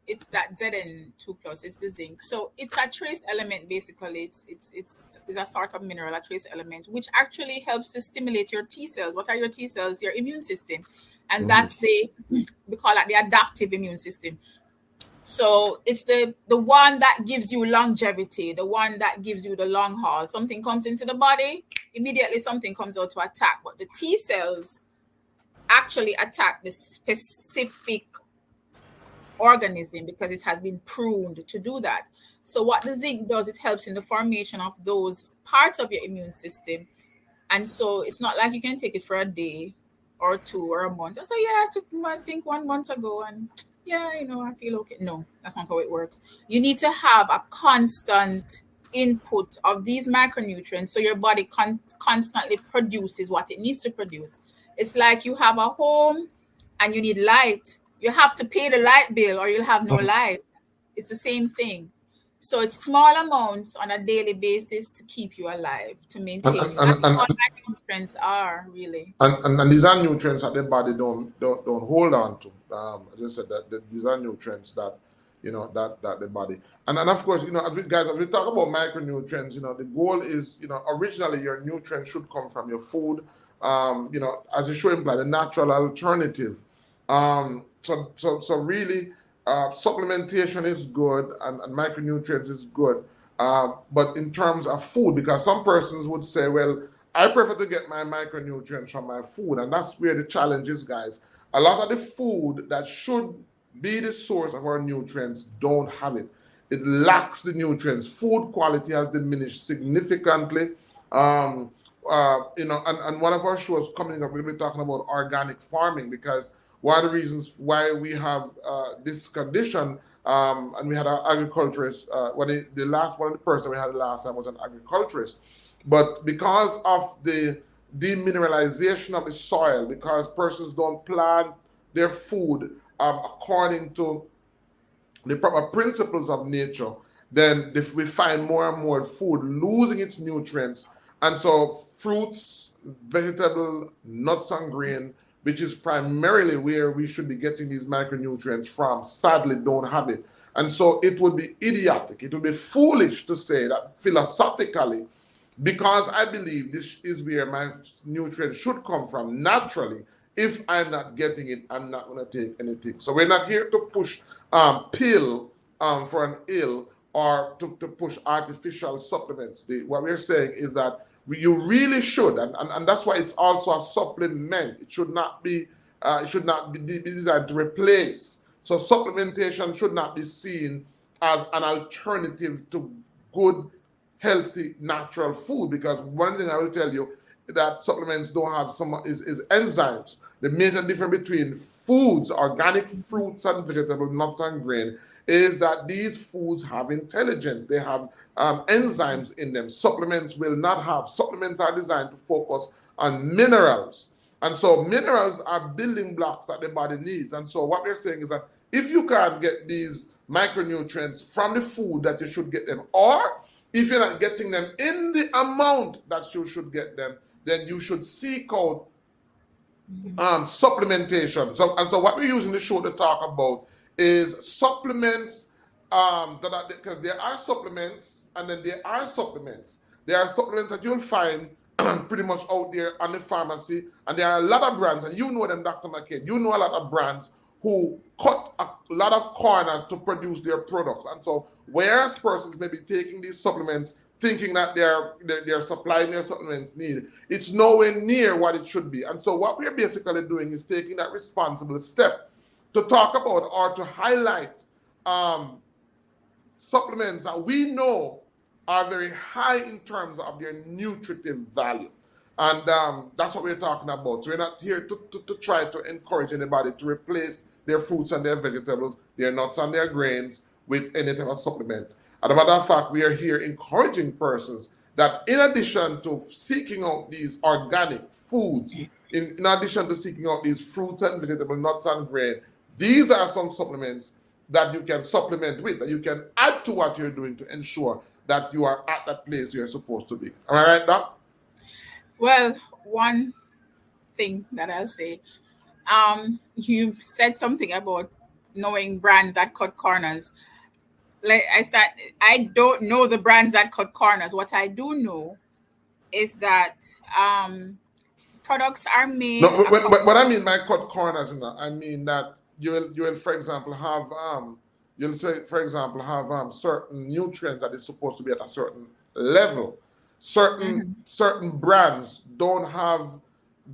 it's that Zn2 plus, it's the zinc. So it's a trace element basically. It's a sort of mineral, a trace element, which actually helps to stimulate your T cells. What are your T cells? Your immune system. And Mm-hmm. that's we call that the adaptive immune system. So it's the one that gives you longevity, the one that gives you the long haul. Something comes into the body, immediately something comes out to attack. But the T cells actually attack the specific organism because it has been pruned to do that. So what the zinc does, it helps in the formation of those parts of your immune system. And so it's not like you can take it for a day or two or a month. So yeah, I took my zinc 1 month ago and yeah, I feel okay. No, that's not how it works. You need to have a constant input of these micronutrients so your body constantly produces what it needs to produce. It's like you have a home and you need light. You have to pay the light bill or you'll have no light. It's the same thing. So it's small amounts on a daily basis to keep you alive, to And maintain and, you. and, That's and, all micronutrients are really. and these are nutrients that the body don't hold on to. As I said, that these are nutrients that that the body, and of course, as we talk about micronutrients, the goal is, originally your nutrients should come from your food. As the show implied, a natural alternative. So really, supplementation is good, and micronutrients is good. But in terms of food, because some persons would say, well, I prefer to get my micronutrients from my food, and that's where the challenge is, guys. A lot of the food that should be the source of our nutrients don't have it. It lacks the nutrients. Food quality has diminished significantly. Um, and one of our shows coming up, we're going to be talking about organic farming, because one of the reasons why we have this condition, and we had an agriculturist, the last one of the person we had last time was an agriculturist, but because of the demineralization of the soil, because persons don't plant their food according to the proper principles of nature, then if we find more and more food losing its nutrients, and so fruits, vegetable, nuts and grain, which is primarily where we should be getting these micronutrients from, sadly don't have it. And so it would be idiotic, it would be foolish to say that philosophically, because I believe this is where my nutrients should come from naturally. If I'm not getting it, I'm not going to take anything. So we're not here to push pill for an ill, or to push artificial supplements. What we're saying is that you really should, and that's why it's also a supplement. It should not be designed to replace. So supplementation should not be seen as an alternative to good, healthy, natural food. Because one thing I will tell you, that supplements don't have some is enzymes. The major difference between foods, organic fruits and vegetables, nuts and grain, is that these foods have intelligence. They have enzymes in them. Supplements will not have. Supplements are designed to focus on minerals. And so minerals are building blocks that the body needs. And so what we're saying is that if you can't get these micronutrients from the food that you should get them, or if you're not getting them in the amount that you should get them, then you should seek out supplementation. So what we're using the show to talk about is supplements, that are, because there are supplements and then there are supplements. There are supplements that you'll find pretty much out there on the pharmacy, and there are a lot of brands, and you know them, Dr. McCain. You know a lot of brands who cut a lot of corners to produce their products. And so whereas persons may be taking these supplements thinking that they're supplying their supplements need, it's nowhere near what it should be. And so what we're basically doing is taking that responsible step to talk about or to highlight supplements that we know are very high in terms of their nutritive value. And that's what we're talking about. So we're not here to try to encourage anybody to replace their fruits and their vegetables, their nuts and their grains with any type of supplement. As a matter of fact, we are here encouraging persons that in addition to seeking out these organic foods, in addition to seeking out these fruits and vegetables, nuts and grain, these are some supplements that you can supplement with, that you can add to what you're doing to ensure that you are at that place you're supposed to be. Am I right, Doc? Well, one thing that I'll say, you said something about knowing brands that cut corners. Like I don't know the brands that cut corners. What I do know is that products are No, made what I mean by cut corners, I mean that you will for example have you'll say for example have certain nutrients that is supposed to be at a certain level. Certain brands don't have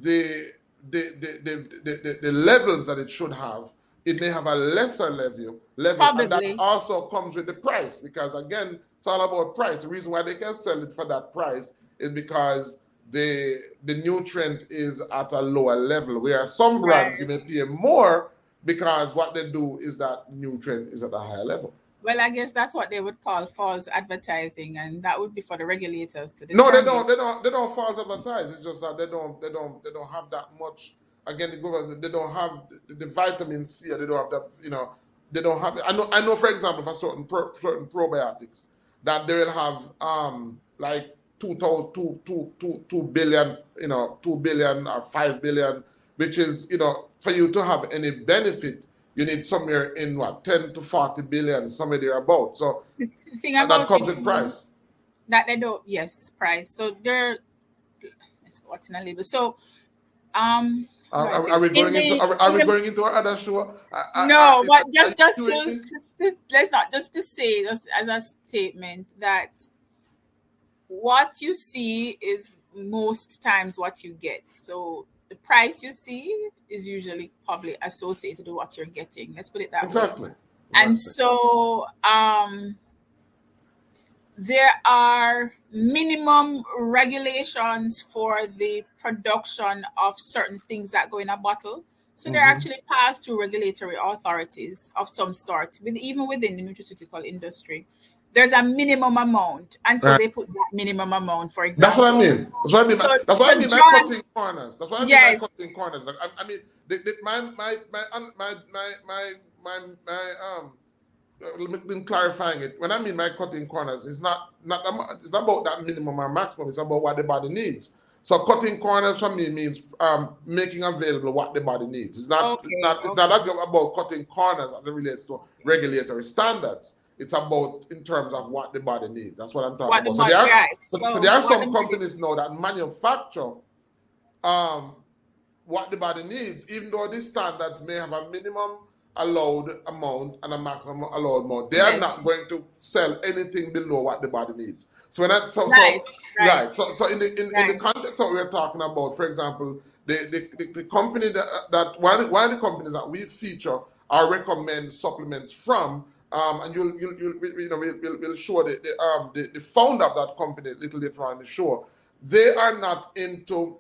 the the levels that it should have. It may have a lesser level, and that probably. also comes with the price, because again, it's all about price. The reason why they can sell it for that price is because the nutrient is at a lower level. Where some brands you Right. may pay more because what they do is that nutrient is at a higher level. Well, I guess that's what they would call false advertising, and that would be for the regulators to No, they determine. don't. They don't false advertise. It's just that they don't have that much. Again, the government, they don't have the vitamin C. Or they don't have that. They don't have. I know. For example, for certain probiotics, that they will have like 2,000, 2 billion, 2 billion or 5 billion, which is for you to have any benefit, you need somewhere in what 10 to 40 billion, somewhere there about. So The thing that about comes it with too, price. that they don't, yes, price. So they're, what's in a label. So how do I say Are this? we going into are In we the going into our other show? No, Is but are you just doing to it? let's not just to say just as a statement that what you see is most times what you get. So the price you see is usually probably associated with what you're getting. Let's put it that way. Exactly. And Exactly. so there are minimum regulations for the production of certain things that go in a bottle. So they're Mm-hmm. actually passed through regulatory authorities of some sort, with even within the nutraceutical industry. there's a minimum amount, and so Right. they put that minimum amount, for That's what I example. mean. That's what I mean. So That's what I to mean by draw, cutting corners. That's what I mean by yes, cutting corners. Like I mean, my let me clarifying it. When I mean by cutting corners, it's not about that minimum or maximum. It's about what the body needs. So cutting corners for me means making available what the body needs. okay, It's not okay. about cutting corners as it relates to regulatory standards. It's about in terms of what the body needs. That's what I'm talking What the about. body, right? So So there are what the some body, companies now that manufacture um, what the body needs, even though these standards may have a minimum allowed amount and a maximum allowed amount. They are yes, not going to sell anything below what the body needs. So when I, right, right, right. So in the right. context that we're talking about, for example, the company that one of the companies that we feature or recommend supplements from, and you'll you know we'll show the founder of that company a little later on in the show. They are not into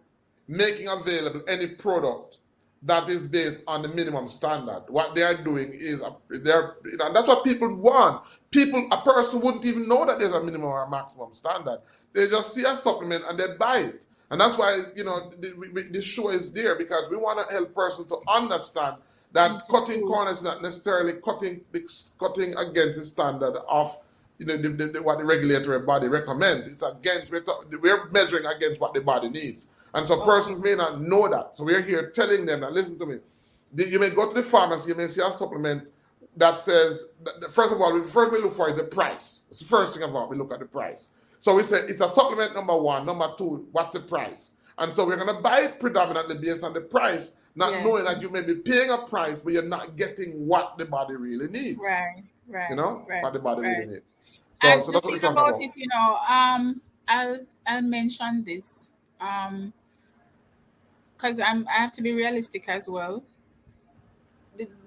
making available any product that is based on the minimum standard. What they are doing is and that's what people want. A person wouldn't even know that there's a minimum or a maximum standard. They just see a supplement and they buy it. And that's why this show is there, because we want to help persons to understand And that to cutting choose. corners is not necessarily cutting against the standard of what the regulatory body recommends. It's against we're measuring against what the body needs. And so Okay. persons may not know that. So we're here telling them that, listen to me. You may go to the pharmacy, you may see a supplement that says, first of all, the first we look for is the price. It's the first thing about we look at the price. So we say it's a supplement number one. Number two, what's the price? And so we're going to buy it predominantly based on the price, not knowing Yes. that you may be paying a price, but you're not getting what the body really needs. Right. You Right. know, Right. what the body really Right. needs. So, And so the that's what thing we're talking about about. it, I'll mention this, because I have to be realistic as well.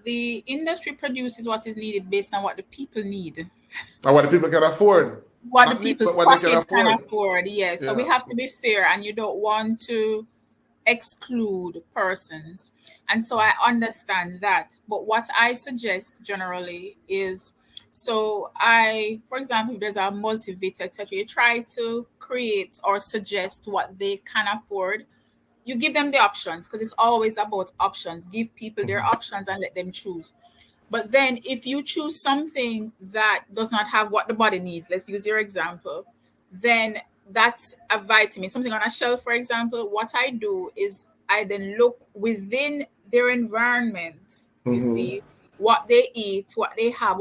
The industry produces what is needed based on what the people need, And what the people can afford. what the Not need, but people's what they can pocket can afford. afford. Yes, so we Yeah. have to be fair, and you don't want to exclude persons. And so I understand that. But what I suggest generally is, for example, if there's a multivita, etc., you try to create or suggest what they can afford. You give them the options, because it's always about options. Give people their options and let them choose. But then if you choose something that does not have what the body needs, let's use your example, then that's a vitamin, something on a shelf, for example. What I do is I then look within their environment, you Mm-hmm. see, what they eat, what they have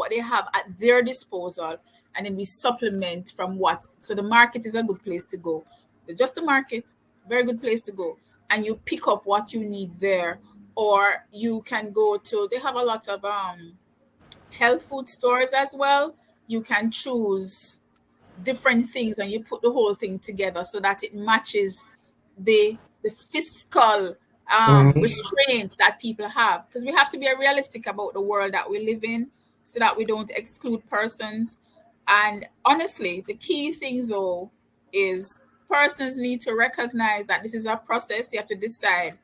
at their disposal, and then we supplement from what. So the market is a good place to go. Just the market, very good place to go. And you pick up what you need there. Or you can go to, they have a lot of health food stores as well. You can choose different things and you put the whole thing together so that it matches the fiscal Mm-hmm. restraints that people have, because we have to be realistic about the world that we live in so that we don't exclude persons. And honestly, the key thing though is persons need to recognize that this is a process. You have to decide,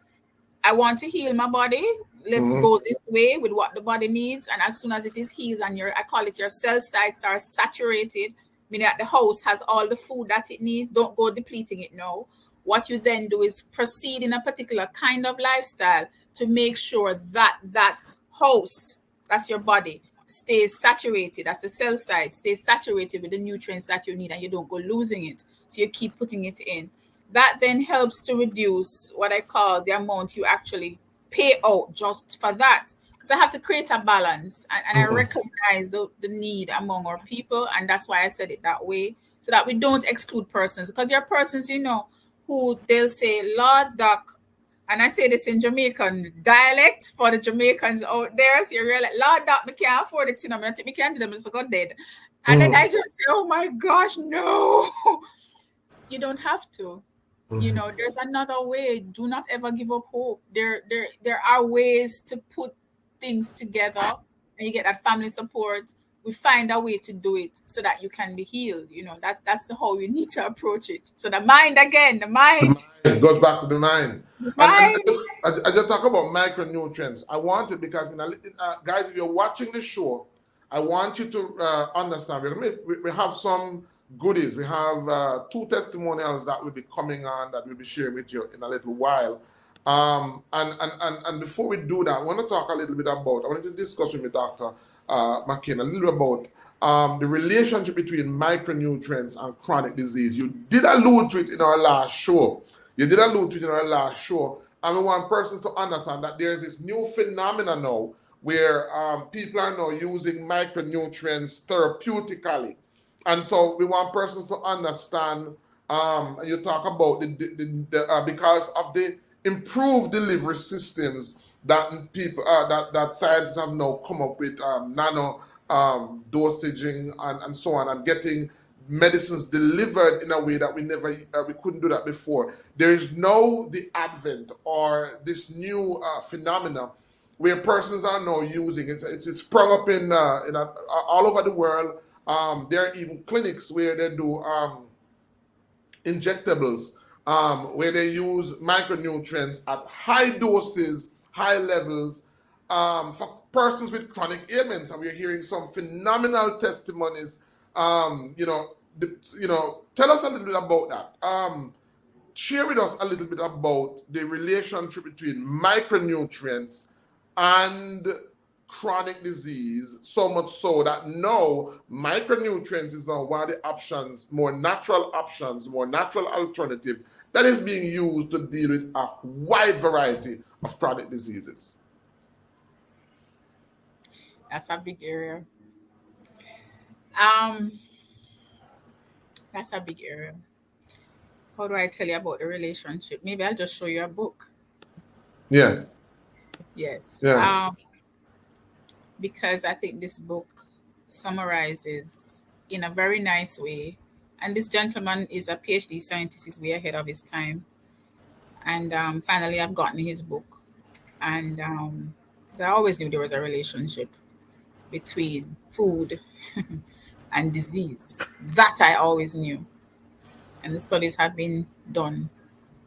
I want to heal my body. Let's Mm-hmm. go this way with what the body needs. And as soon as it is healed and I call it your cell sites are saturated, meaning that the house has all the food that it needs, don't go depleting it now. What you then do is proceed in a particular kind of lifestyle to make sure that that house, that's your body, stays saturated. That's the cell site, stays saturated with the nutrients that you need and you don't go losing it. So you keep putting it in. That then helps to reduce what I call the amount you actually pay out just for that. Because I have to create a balance, and I recognize the need among our people. And that's why I said it that way, so that we don't exclude persons. Because there are persons, who they'll say, Lord Doc, and I say this in Jamaican dialect for the Jamaicans out there. So you're like, Lord Doc, me can't afford it, I think me can't do them, so go dead. And then Mm-hmm. I just say, oh my gosh, no. You don't have to. There's another way. Do not ever give up hope. There are ways to put things together and you get that family support. We find a way to do it so that you can be healed. That's the how you need to approach it. So the mind again, the The mind, mind goes back to the mind. the And mind. I just talk about micronutrients. I want it because, guys, if you're watching the show I want you to understand. We have some goodies. We have two testimonials that will be coming on that we'll be sharing with you in a little while. And before we do that, I want to talk a little bit about, I want to discuss with me, Dr. McKin, a little bit about the relationship between micronutrients and chronic disease. You did allude to it in our last show. And we want persons to understand that there is this new phenomenon now where people are now using micronutrients therapeutically. And so we want persons to understand, you talk about because of the improved delivery systems that people that scientists have now come up with, nano dosaging and so on, and getting medicines delivered in a way that we couldn't do that before. There is now the advent or this new phenomena where persons are now using it's sprung up in all over the world. There are even clinics where they do injectables, where they use micronutrients at high doses, high levels, for persons with chronic ailments. And we're hearing some phenomenal testimonies. Tell us a little bit about that. Share with us a little bit about the relationship between micronutrients and chronic disease, so much so that now micronutrients is one of the options, more natural alternative that is being used to deal with a wide variety of chronic diseases. That's a big area. Um, that's a big area. How do I tell you about the relationship? Maybe I'll just show you a book. Yes. Yes. Yeah. Because I think this book summarizes in a very nice way. And this gentleman is a PhD scientist, he's way ahead of his time. And finally, I've gotten his book. And 'cause I always knew there was a relationship between food and disease. That I always knew. And the studies have been done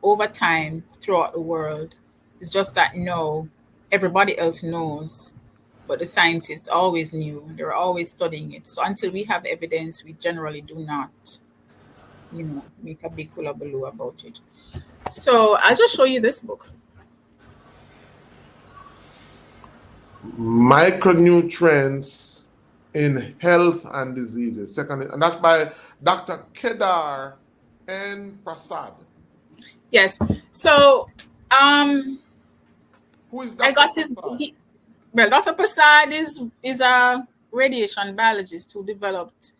over time throughout the world. It's just that no, everybody else knows, but the scientists always knew. They were always studying it. So until we have evidence, we generally do not, make a big hullabaloo about it. So I'll just show you this book. Micronutrients in health and diseases. Second, and that's by Dr. Kedar N. Prasad. Yes. So Who is I Dr. got his. Prasad? Well, Dr. Prasad is a radiation biologist who developed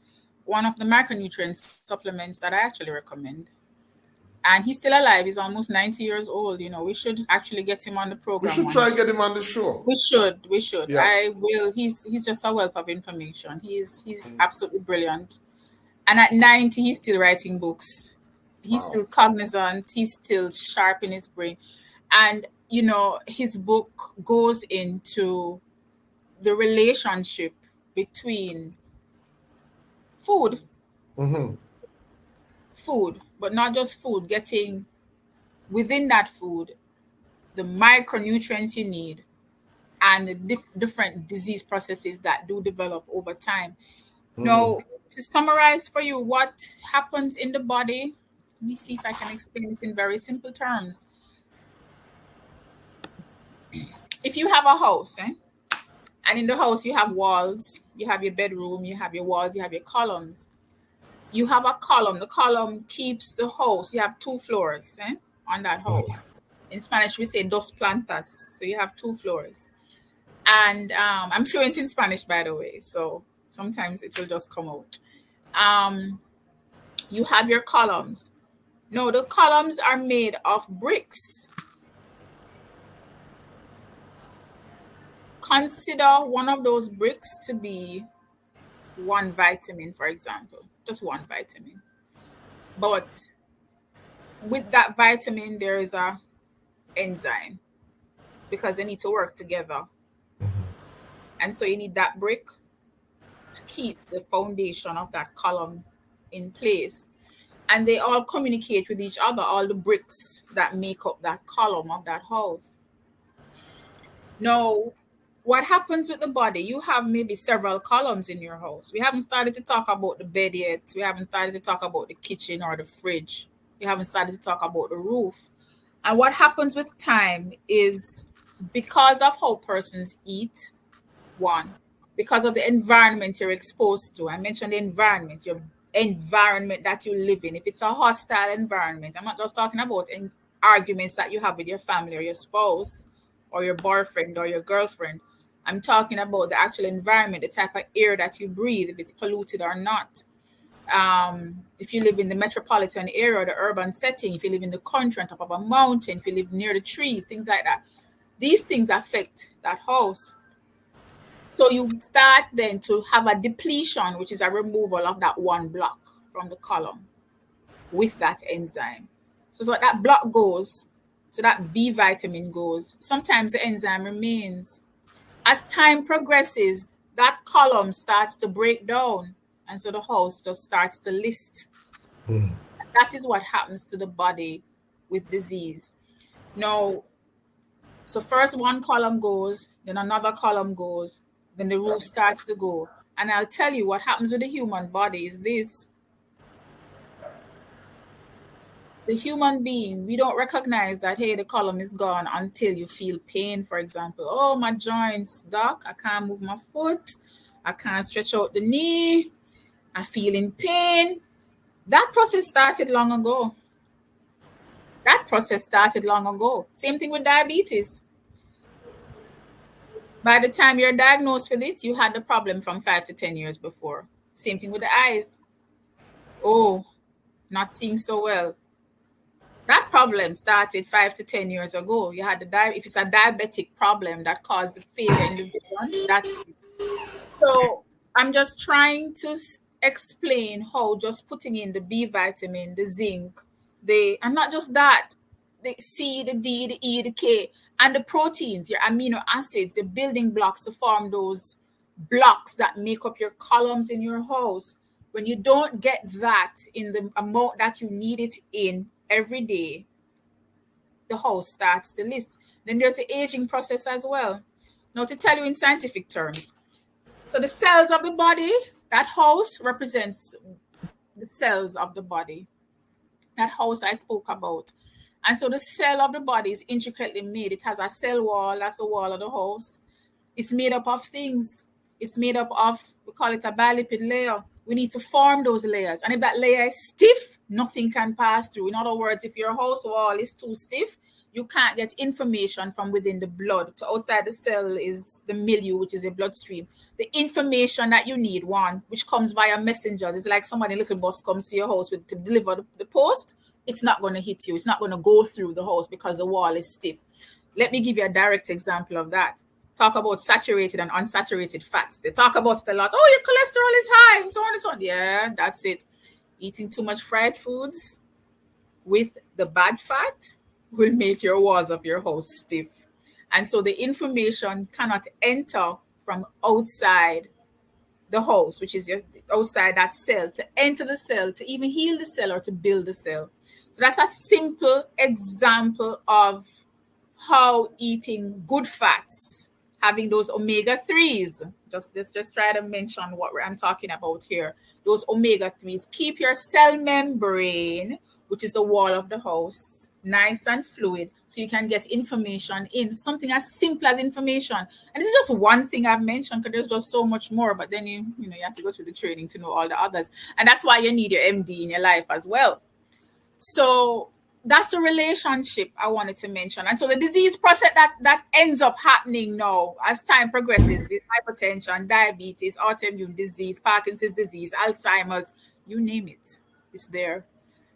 one of the micronutrient supplements that I actually recommend. And he's still alive. He's almost 90 years old. We should actually get him on the We program should one try day. and get him on the show. We should. Yeah. I will. He's just a wealth of information. He's absolutely brilliant. And at 90, he's still writing books. He's Wow. still cognizant. He's still sharp in his brain. And his book goes into the relationship between food, Mm-hmm. but not just food, getting within that food the micronutrients you need and the different disease processes that do develop over time. Mm-hmm. Now, to summarize for you what happens in the body, let me see if I can explain this in very simple terms. If you have a house, and in the house you have walls, you have your bedroom, you have your walls, you have your columns. You have a column. The column keeps the house. You have two floors on that house. In Spanish, we say dos plantas. So you have two floors. And I'm fluent in Spanish, by the way. So sometimes it will just come out. You have your columns. No, the columns are made of bricks. Consider one of those bricks to be one vitamin, for example, just one vitamin. But with that vitamin, there is a enzyme because they need to work together. And so you need that brick to keep the foundation of that column in place. And they all communicate with each other, all the bricks that make up that column of that house. Now, what happens with the body? You have maybe several columns in your house. We haven't started to talk about the bed yet. We haven't started to talk about the kitchen or the fridge. We haven't started to talk about the roof. And what happens with time is because of how persons eat, one, because of the environment you're exposed to. I mentioned the environment, your environment that you live in. If it's a hostile environment, I'm not just talking about arguments that you have with your family or your spouse or your boyfriend or your girlfriend. I'm talking about the actual environment, the type of air that you breathe, if it's polluted or not. If you live in the metropolitan area or the urban setting, if you live in the country on top of a mountain, if you live near the trees, things like that, these things affect that house. So you start then to have a depletion, which is a removal of that one block from the column with that enzyme. So that block goes, so that B vitamin goes. Sometimes the enzyme remains. As time progresses, that column starts to break down. And so the house just starts to list. That is what happens to the body with disease. Now, so first one column goes, then another column goes, then the roof starts to go. And I'll tell you what happens with the human body is this. The human being, we don't recognize that, hey, the column is gone until you feel pain, for example. Oh, my joints, doc, I can't move my foot. I can't stretch out the knee. I feel in pain. That process started long ago. Same thing with diabetes. By the time you're diagnosed with it, you had the problem from 5 to 10 years before. Same thing with the eyes. Oh, not seeing so well. That problem started 5 to 10 years ago. You had if it's a diabetic problem that caused the failure in the vision, that's it. So I'm just trying to explain how just putting in the B vitamin, the zinc, and not just that, the C, the D, the E, the K, and the proteins, your amino acids, the building blocks to form those blocks that make up your columns in your house. When you don't get that in the amount that you need it in every day, the house starts to list. Then there's the aging process as well. Now, to tell you in scientific terms, so the cells of the body, that house represents the cells of the body. That house I spoke about. And so the cell of the body is intricately made. It has a cell wall, that's the wall of the house. It's made up of things. It's made up of, we call it a bilipid layer. We need to form those layers. And if that layer is stiff, nothing can pass through. In other words, if your house wall is too stiff, you can't get information from within the blood. So outside the cell is the milieu, which is a bloodstream. The information that you need, one, which comes via messengers. It's like somebody, little boss comes to your house to deliver the post. It's not going to hit you. It's not going to go through the house because the wall is stiff. Let me give you a direct example of that. Talk about saturated and unsaturated fats. They talk about it a lot. Oh, your cholesterol is high and so on and so on. Yeah, that's it. Eating too much fried foods with the bad fat will make your walls of your house stiff. And so the information cannot enter from outside the house, which is outside that cell, to enter the cell, to even heal the cell or to build the cell. So that's a simple example of how eating good fats, having those omega-3s, let's just try to mention what I'm talking about here. Those omega-3s keep your cell membrane, which is the wall of the house, nice and fluid, so you can get information in. Something as simple as information. And this is just one thing I've mentioned, because there's just so much more, but then you have to go through the training to know all the others. And that's why you need your MD in your life as well. So that's the relationship I wanted to mention. And so the disease process that ends up happening now as time progresses is hypertension, diabetes, autoimmune disease, Parkinson's disease, Alzheimer's, you name it. It's there.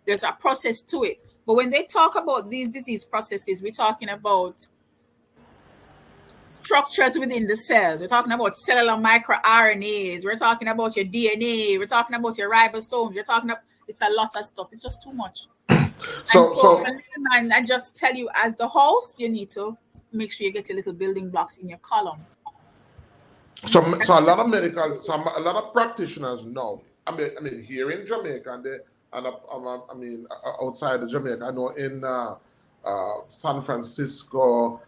There's a process to it. But when they talk about these disease processes, we're talking about structures within the cells. We're talking about cellular microRNAs. We're talking about your DNA. We're talking about your ribosomes. It's a lot of stuff. It's just too much. So I just tell you, as the host, you need to make sure you get your little building blocks in your column. So a lot of a lot of practitioners know. I mean, here in Jamaica, outside of Jamaica, I know in San Francisco,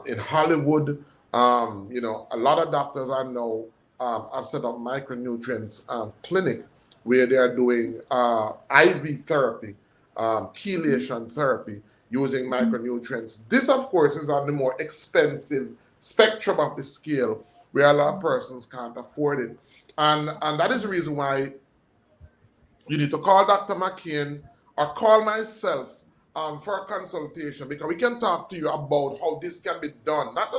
in Hollywood, A lot of doctors I know have set up micronutrients clinic where they are doing IV therapy, chelation therapy using micronutrients. This, of course, is on the more expensive spectrum of the scale where a lot of persons can't afford it. And that is the reason why you need to call Dr. McCain or call myself for a consultation, because we can talk to you about how this can be done, not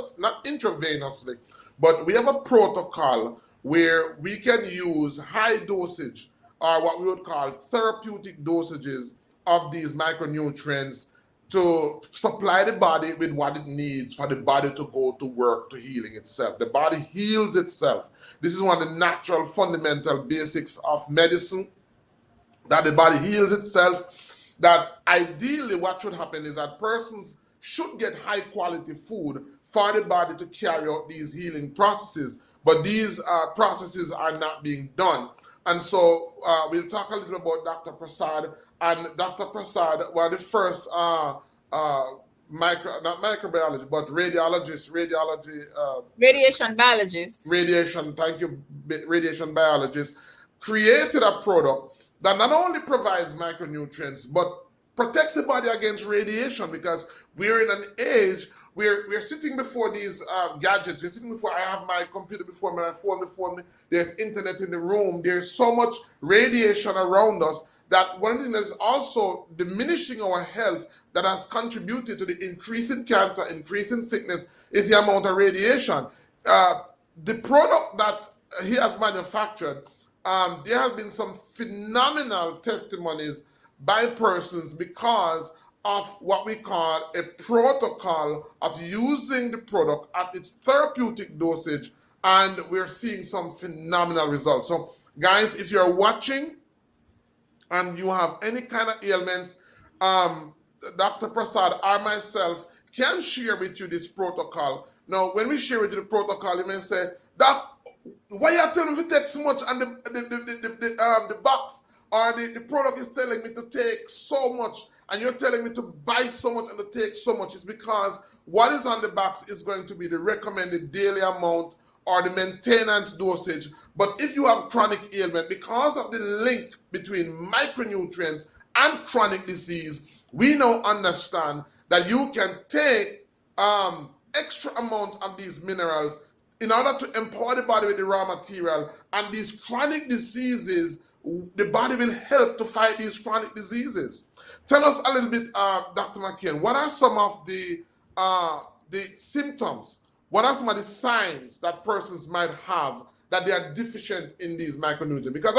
intravenously, but we have a protocol where we can use high dosage or what we would call therapeutic dosages of these micronutrients to supply the body with what it needs for the body to go to work to healing itself. The body heals itself. This is one of the natural fundamental basics of medicine, that the body heals itself, that ideally what should happen is that persons should get high quality food for the body to carry out these healing processes, but these processes are not being done. And so we'll talk a little about Dr. Prasad. And Dr. Prasad was the first not microbiologist, but Radiation biologist. radiation, thank you, radiation biologist, created a product that not only provides micronutrients but protects the body against radiation, because we're in an age where we're sitting before these gadgets. We're sitting before, I have my computer before me, my phone before me, there's internet in the room, there's so much radiation around us that one thing that's also diminishing our health that has contributed to the increase in cancer, increase in sickness, is the amount of radiation. The product that he has manufactured, there have been some phenomenal testimonies by persons because of what we call a protocol of using the product at its therapeutic dosage, and we're seeing some phenomenal results. So, guys, if you're watching and you have any kind of ailments, Dr. Prasad or myself can share with you this protocol. Now, when we share with you the protocol, you may say, Doc, why you telling me to take so much, and the box or the product is telling me to take so much, and you're telling me to buy so much and to take so much? It's because what is on the box is going to be the recommended daily amount or the maintenance dosage. But if you have chronic ailment, because of the link between micronutrients and chronic disease, we now understand that you can take extra amount of these minerals in order to empower the body with the raw material. And these chronic diseases, the body will help to fight these chronic diseases. Tell us a little bit, Dr. McCain, what are some of the symptoms? What are some of the signs that persons might have that they are deficient in these micronutrients? Because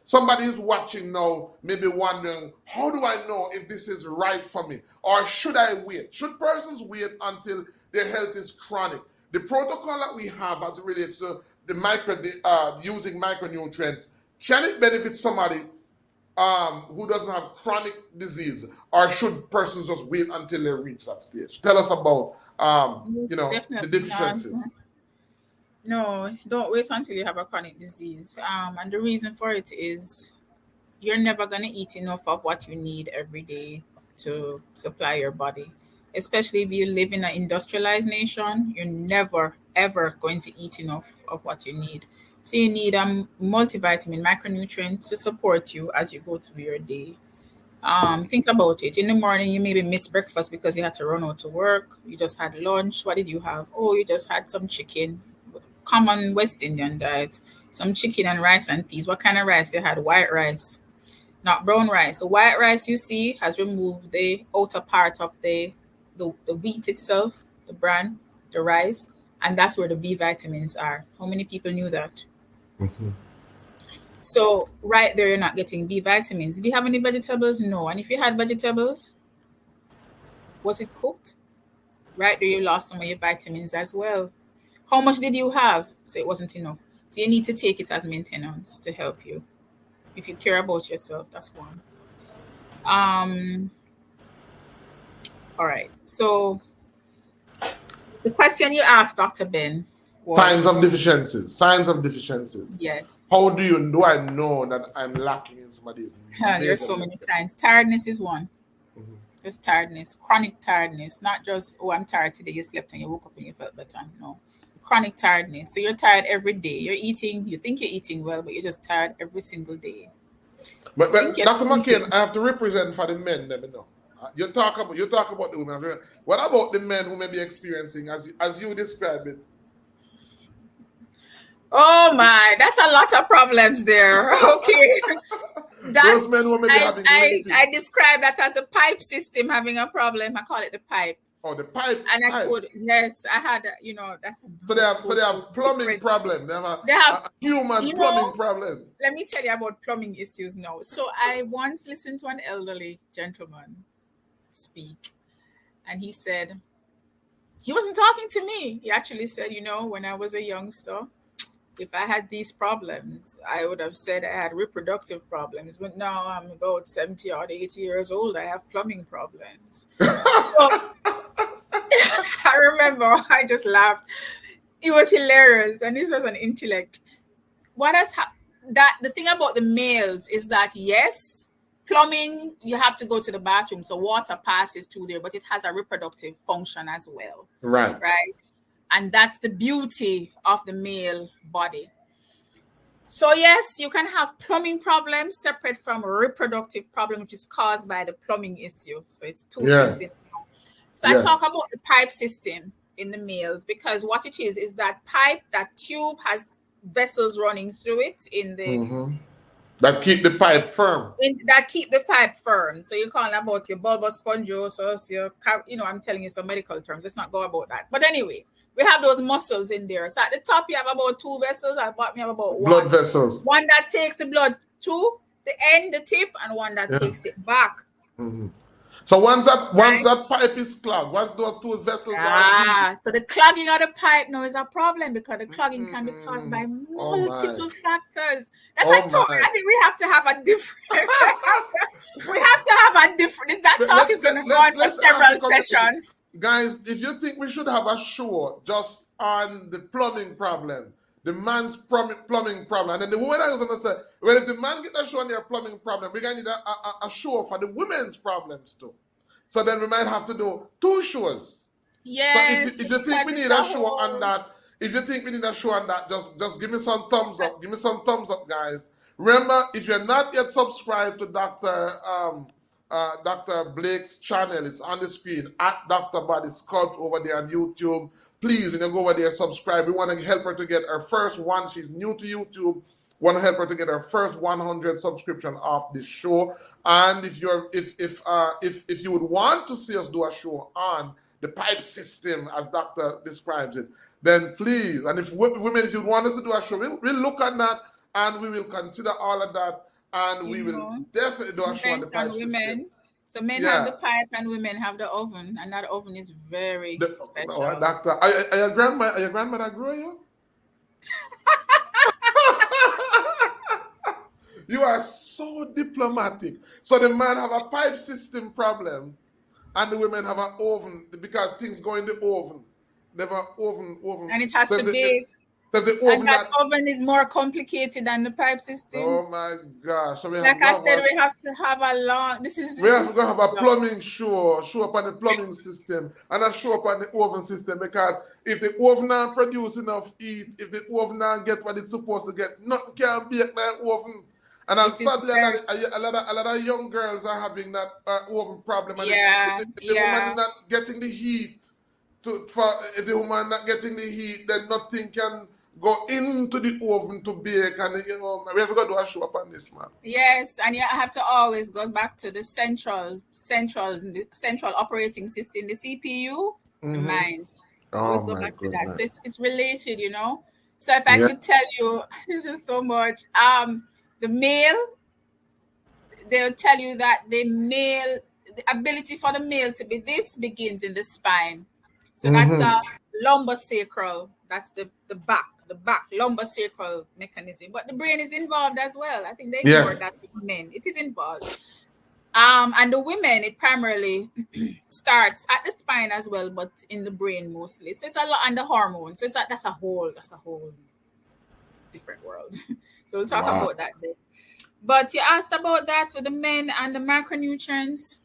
somebody is watching now, maybe wondering, how do I know if this is right for me? Or should I wait? Should persons wait until their health is chronic? The protocol that we have as it relates to using micronutrients, can it benefit somebody who doesn't have chronic disease, or should persons just wait until they reach that stage? Tell us about the Definitely not. deficiencies. No, don't wait until you have a chronic disease. And the reason for it is you're never going to eat enough of what you need every day to supply your body. Especially if you live in an industrialized nation, you're never, ever going to eat enough of what you need. So you need a multivitamin, micronutrient to support you as you go through your day. Think about it. In the morning, you maybe miss breakfast because you had to run out to work. You just had lunch. What did you have? Oh, you just had some chicken. Common West Indian diet. Some chicken and rice and peas. What kind of rice you had? White rice, not brown rice. The white rice you see has removed the outer part of the wheat itself, the bran, the rice, and that's where the B vitamins are. How many people knew that? So right there, you're not getting B vitamins. Did you have any vegetables? No. And if you had vegetables, was it cooked? Right there, you lost some of your vitamins as well. How much did you have? So it wasn't enough. So you need to take it as maintenance to help you. If you care about yourself, that's one. Um, all right. So the question you asked, Dr. Ben, Signs of was deficiencies. Signs of deficiencies. yes. How do I know that I'm lacking in some of these There's major so many nutrients? signs. Tiredness is one. So it's tiredness, chronic tiredness, not just, oh, I'm tired today, you slept and you woke up and you felt better. No. Chronic tiredness. So you're tired every day. You're eating, you think you're eating well, but you're just tired every single day. You think But you're Dr. McCain, sleeping. I have to represent for the men. Let me know. You talk about the women. What about the men who may be experiencing, as you described it, Oh my, that's a lot of problems there. Okay. those That's men who may be having I limping, describe that as a pipe system having a problem. I call it the pipe. or the And I pipe. could, yes, I had, that's another So they totally have plumbing different. problem. They have They have, a human you know, plumbing problem. let me tell you about plumbing issues now. So I once listened to an elderly gentleman speak, and he said, he wasn't talking to me. He actually said, when I was a youngster, if I had these problems, I would have said I had reproductive problems. But now I'm about 70 or 80 years old. I have plumbing problems. So I remember I just laughed. It was hilarious. And this was an intellect. What has that the thing about the males is that yes, plumbing, you have to go to the bathroom. So water passes through there, but it has a reproductive function as well. Right. Right. And that's the beauty of the male body. So yes, you can have plumbing problems separate from a reproductive problem, which is caused by the plumbing issue. So it's two things in. Yes. So I talk Yes. about the pipe system in the males because what it is that pipe, that tube has vessels running through it Hmm. That keep the pipe firm. that keep the pipe firm. So you're calling about your bulbous spongiosus, I'm telling you some medical terms. Let's not go about that. But anyway, we have those muscles in there. So at the top you have about two vessels. At the bottom you have about Blood one. vessels. One that takes the blood to the end, the tip, and one that Yeah. takes it back. Hmm. So once Right? that pipe is clogged, once those two vessels are weak, So the clogging of the pipe now is a problem because the clogging can be caused mm, by oh my, multiple factors. That's I oh told my. I think we have to have a different we have to have a different that talk is gonna go on for Let's ask the several community, sessions. guys. If you think we should have a show just on the plumbing problem, the man's plumbing problem, and then the woman is gonna say, well, if the man get a show on their plumbing problem, we're gonna need a show for the women's problems too. So then we might have to do two shows. So Yes, if you think because we it's need a a show on whole that, if you think we need a show on that, just give me some thumbs up. Give me some thumbs up, guys. Remember, if you're not yet subscribed to Dr. Blake's channel, it's on the screen at Dr. Body Sculpt over there on YouTube. Please, when you go over there, subscribe. We want to help her to get her first one. She's new to YouTube. Want to help her to get her first 100 subscription off this show. And if you would want to see us do a show on the pipe system as Doctor describes it, then please, and if women, if you want us to do a show, we'll look at that and we will consider all of that and you we will know definitely do a you show on the mentioned pipe system. women. So men have the Yeah. pipe and women have the oven, and that oven is very Oh, special. doctor, are your grandmother grow you? You are so diplomatic. So the man have a pipe system problem, and the women have an oven because things go in the oven. They have an oven. And it has So to the, bake. the And oven that that. oven is more complicated than the pipe system. Oh my gosh! So we have to Like go I have said, a we have to have a long. we It have to is go too have a long. plumbing show up on the plumbing system, and a show up on the oven system because if the oven not produce enough heat, if the oven not get what it's supposed to get, nothing can bake that oven. And It is sadly, very, a lot of young girls are having that oven problem. And yeah, if the woman is yeah. not getting the heat, if the woman not getting the heat, then nothing can go into the oven to bake. And we have got to do a show up on this, man. Yes, and you have to always go back to the central operating system, the CPU, the Hmm. mind. Oh Always go my back to that. So goodness. it's related. So if I Yeah. could tell you, this is so much. The male, they'll tell you that the ability for the male to be this begins in the spine. So that's a Hmm. lumbosacral. That's the back lumbosacral mechanism. But the brain is involved as well. I think they ignore Yes. that with men. It is involved. And the women, it primarily starts at the spine as well, but in the brain mostly. So it's a lot, and the hormones. So that's a whole different world. So we'll talk Wow. about that then. But you asked about that with the men and the macronutrients.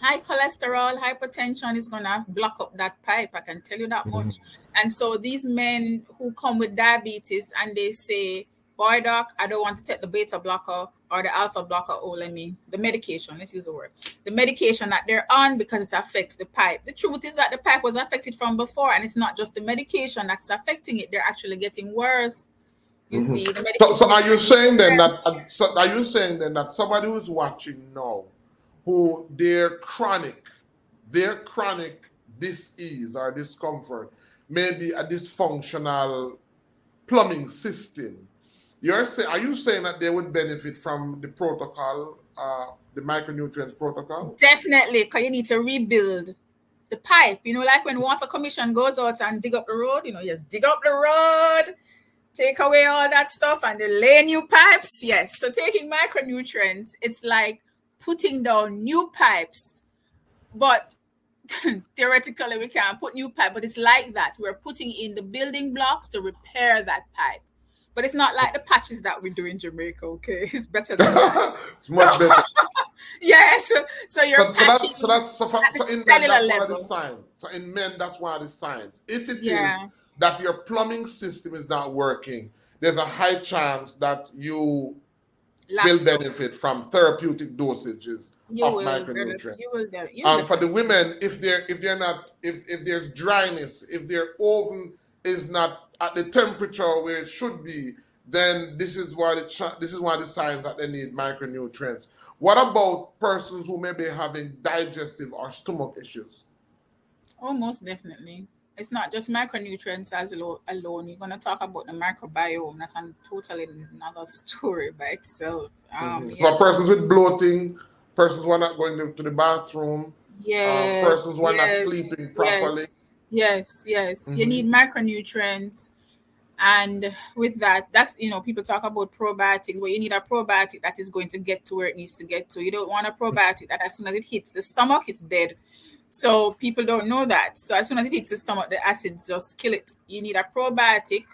high cholesterol, hypertension is going to block up that pipe. I can tell you that Mhm. much. And so these men who come with diabetes and they say, boy, doc, I don't want to take the beta blocker or the alpha blocker, or let me, the medication, let's use the word, the medication that they're on because it affects the pipe. The truth is that the pipe was affected from before, and it's not just the medication that's affecting it. They're actually getting worse. You Mhm. see, the So medication is are you trying to saying then repair. that are you saying then that somebody who's watching now, who their chronic dis-ease or discomfort may be a dysfunctional plumbing system, are you saying that they would benefit from the protocol, the micronutrients protocol? Definitely, because you need to rebuild the pipe. You know, like when water commission goes out and dig up the road, you know, just dig up the road, take away all that stuff, and then lay new pipes. Yes. So taking micronutrients, it's like putting down new pipes, but theoretically we can't put new pipe, but it's like that. We're putting in the building blocks to repair that pipe. But it's not like the patches that we do in Jamaica, okay? It's better than that. It's much better. Yes. So you're patching at the So in men cellular that's one of the level. signs. So in men that's one of the signs. If it is Yeah. that your plumbing system is not working, there's a high chance that you Lack will stuff. benefit from therapeutic dosages You of will, micronutrients. you'll For the definitely. women, if they're not, if there's dryness, if their oven is not at the temperature where it should be, then this is one of the signs that they need micronutrients. What about persons who may be having digestive or stomach issues? Oh, most definitely. It's not just micronutrients as alone. You're gonna talk about the microbiome. That's a totally another story by itself. Mhm. So for Yes, persons with bloating, persons who are not going to the bathroom, persons yes, who are not yes, sleeping properly. yes, yes, yes. You need Mhm. micronutrients. And with that, that's, people talk about probiotics, but you need a probiotic that is going to get to where it needs to get to. You don't want a probiotic that as soon as it hits the stomach, it's dead. So people don't know that. So as soon as it hits the stomach, the acids just kill it. You need a probiotic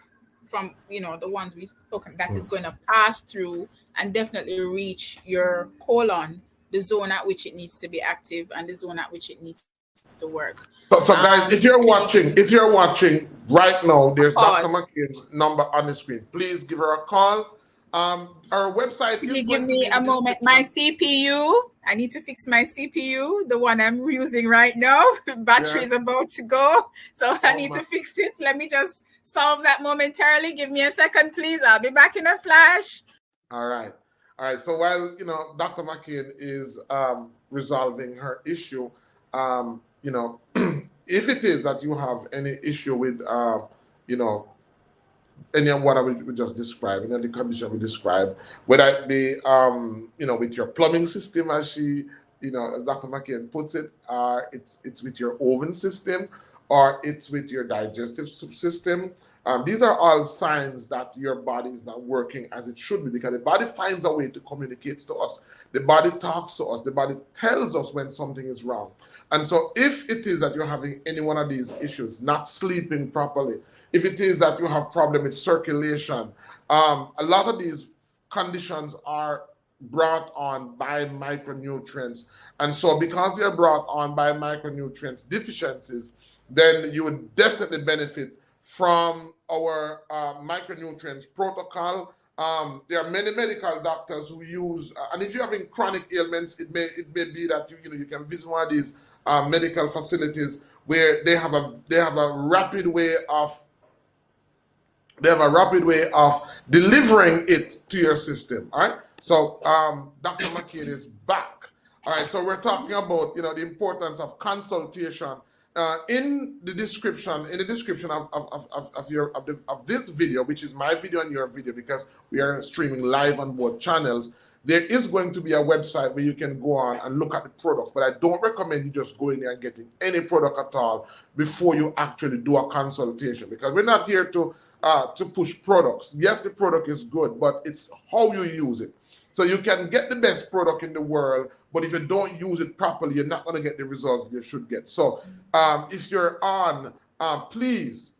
from, the ones we've spoken, that is going to pass through and definitely reach your colon, the zone at which it needs to be active and the zone at which it needs to work. So guys, You need if you're watching right now, a there's Dr. pause. McCain's number on the screen. Please give her a call. Our website Could is you give going to me be in a the moment? My description. CPU. I need to fix my CPU, the one I'm using right now. Battery Yes. is about to go. So I Oh need my. to fix it. Let me just solve that momentarily. Give me a second, please. I'll be back in a flash. All right. All right. So while Dr. McCain is resolving her issue, if it is that you have any issue with you know any of what we just described, any of the condition we described, whether it be with your plumbing system, as as Dr. McCain puts it, it's with your oven system, or it's with your digestive system. These are all signs that your body is not working as it should be, because the body finds a way to communicate to us. The body talks to us. The body tells us when something is wrong. And so, if it is that you're having any one of these issues, not sleeping properly, if it is that you have problem with circulation, a lot of these conditions are brought on by micronutrients. And so because they're brought on by micronutrients deficiencies, then you would definitely benefit from our micronutrients protocol. There are many medical doctors who use, and if you're having chronic ailments, it may be that you can visit one of these medical facilities where they have a rapid way of delivering it to your system. All right. So Dr. McCain is back. All right. So we're talking about the importance of consultation. In the description of this video, which is my video and your video, because we are streaming live on both channels, there is going to be a website where you can go on and look at the product. But I don't recommend you just going there and getting any product at all before you actually do a consultation, because we're not here to push products. Yes, the product is good, but it's how you use it. So you can get the best product in the world, but if you don't use it properly, you're not going to get the results you should get. So if you're on, please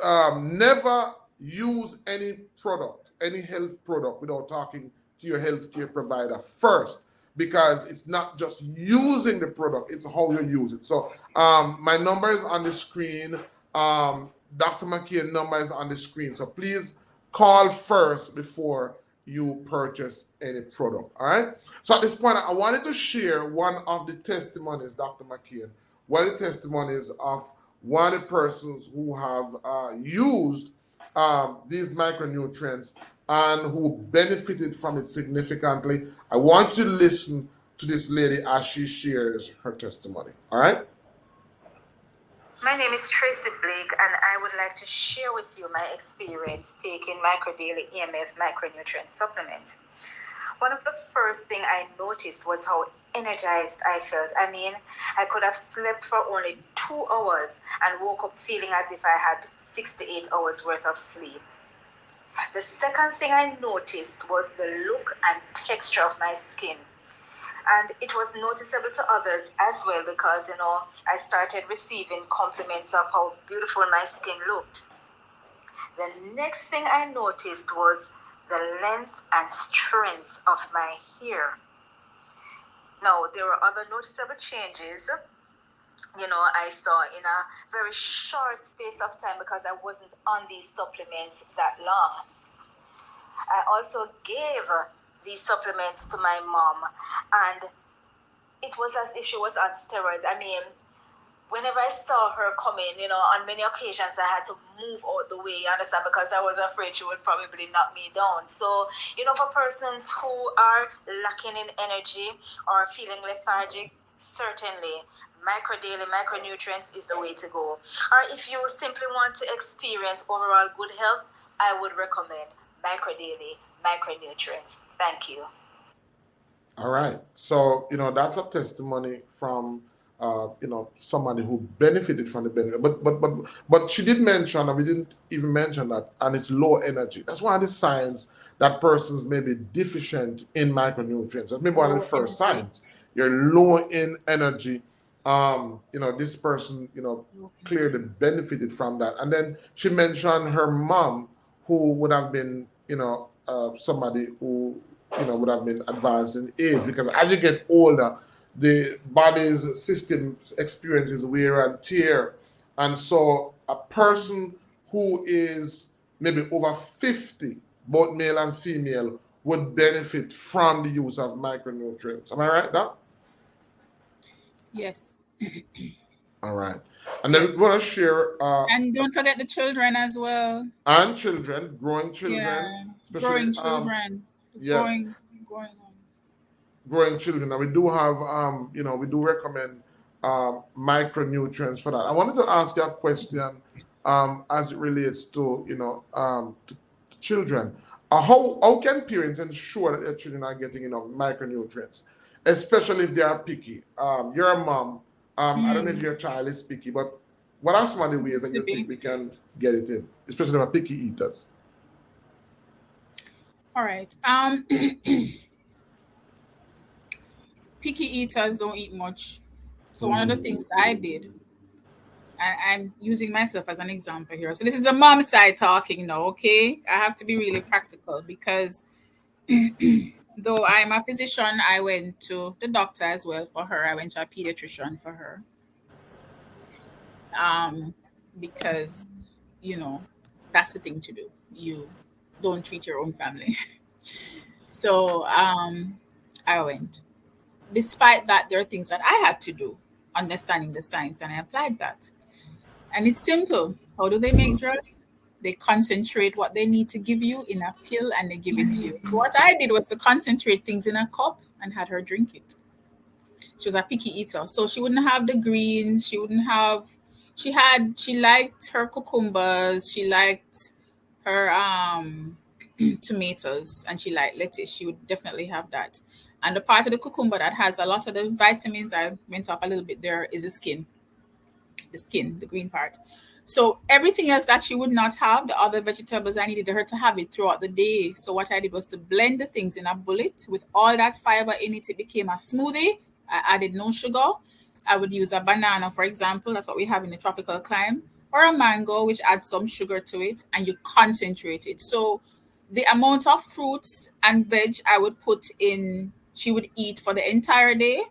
never use any product, any health product, without talking to your healthcare provider first, because it's not just using the product, it's how you use it. So my number is on the screen. Dr. McKeon number is on the screen. So please call first before you purchase any product. All right. So at this point, I wanted to share one of the testimonies, Dr. McKeon, one of the testimonies of one of the persons who have used these micronutrients and who benefited from it significantly. I want you to listen to this lady as she shares her testimony. All right. My name is Tracy Blake, and I would like to share with you my experience taking Microdaily EMF micronutrient supplement. One of the first thing I noticed was how energized I felt. I mean, I could have slept for only 2 hours and woke up feeling as if I had 6 to 8 hours worth of sleep. The second thing I noticed was the look and texture of my skin. And it was noticeable to others as well because, I started receiving compliments of how beautiful my skin looked. The next thing I noticed was the length and strength of my hair. Now, there were other noticeable changes, I saw in a very short space of time because I wasn't on these supplements that long. I also gave these supplements to my mom, and it was as if she was on steroids. I mean, whenever I saw her coming, on many occasions I had to move out the way, you understand, because I was afraid she would probably knock me down. So, for persons who are lacking in energy or feeling lethargic, certainly Microdaily micronutrients is the way to go. Or if you simply want to experience overall good health, I would recommend Microdaily micronutrients. Thank you. All right. So, that's a testimony from somebody who benefited from the benefit. But she did mention, and we didn't even mention that, and it's low energy. That's one of the signs that persons may be deficient in micronutrients. That's maybe one of the Low first energy. signs. You're low in energy. This person, Low clearly energy. benefited from that. And then she mentioned her mom, who would have been, somebody who would have been advanced in age, because as you get older, the body's system experiences wear and tear. And so a person who is maybe over 50, both male and female, would benefit from the use of micronutrients. Am I right, Doc? Yes. All right. And then we Yes. want to share And don't forget the children as well. and children, growing children, Yeah. especially Growing children. yes, Growing on. growing children. And we do have, we do recommend micronutrients for that. I wanted to ask you a question as it relates to, to children. How can parents ensure that their children are getting enough micronutrients, especially if they are picky? You're a mom. I don't know if Mm. your child is picky, but what are some of the ways Used that to you think be. we can get it in, especially if we're picky eaters? All right. Picky eaters don't eat much. So one of the Hmm. things I did, I'm using myself as an example here. So this is the mom side talking now, okay? I have to be really practical because though I'm a physician, I went to the doctor as well for her. I went to a pediatrician for her. Um, because that's the thing to do. You don't treat your own family. So I went. Despite that, there are things that I had to do, understanding the science, and I applied that. And it's simple. How do they make drugs? They concentrate what they need to give you in a pill and they give it to you. So what I did was to concentrate things in a cup and had her drink it. She was a picky eater. So she wouldn't have the greens. She wouldn't have she liked her cucumbers, she liked her tomatoes, and she liked lettuce. She would definitely have that. And the part of the cucumber that has a lot of the vitamins, I went off a little bit there, is the skin, the green part. So everything else that she would not have, the other vegetables, I needed her to have it throughout the day. So what I did was to blend the things in a bullet with all that fiber in it. It became a smoothie. I added no sugar. I would use a banana, for example. That's what we have in the tropical climate, or a mango, which adds some sugar to it, and you concentrate it. So the amount of fruits and veg I would put in she would eat for the entire day.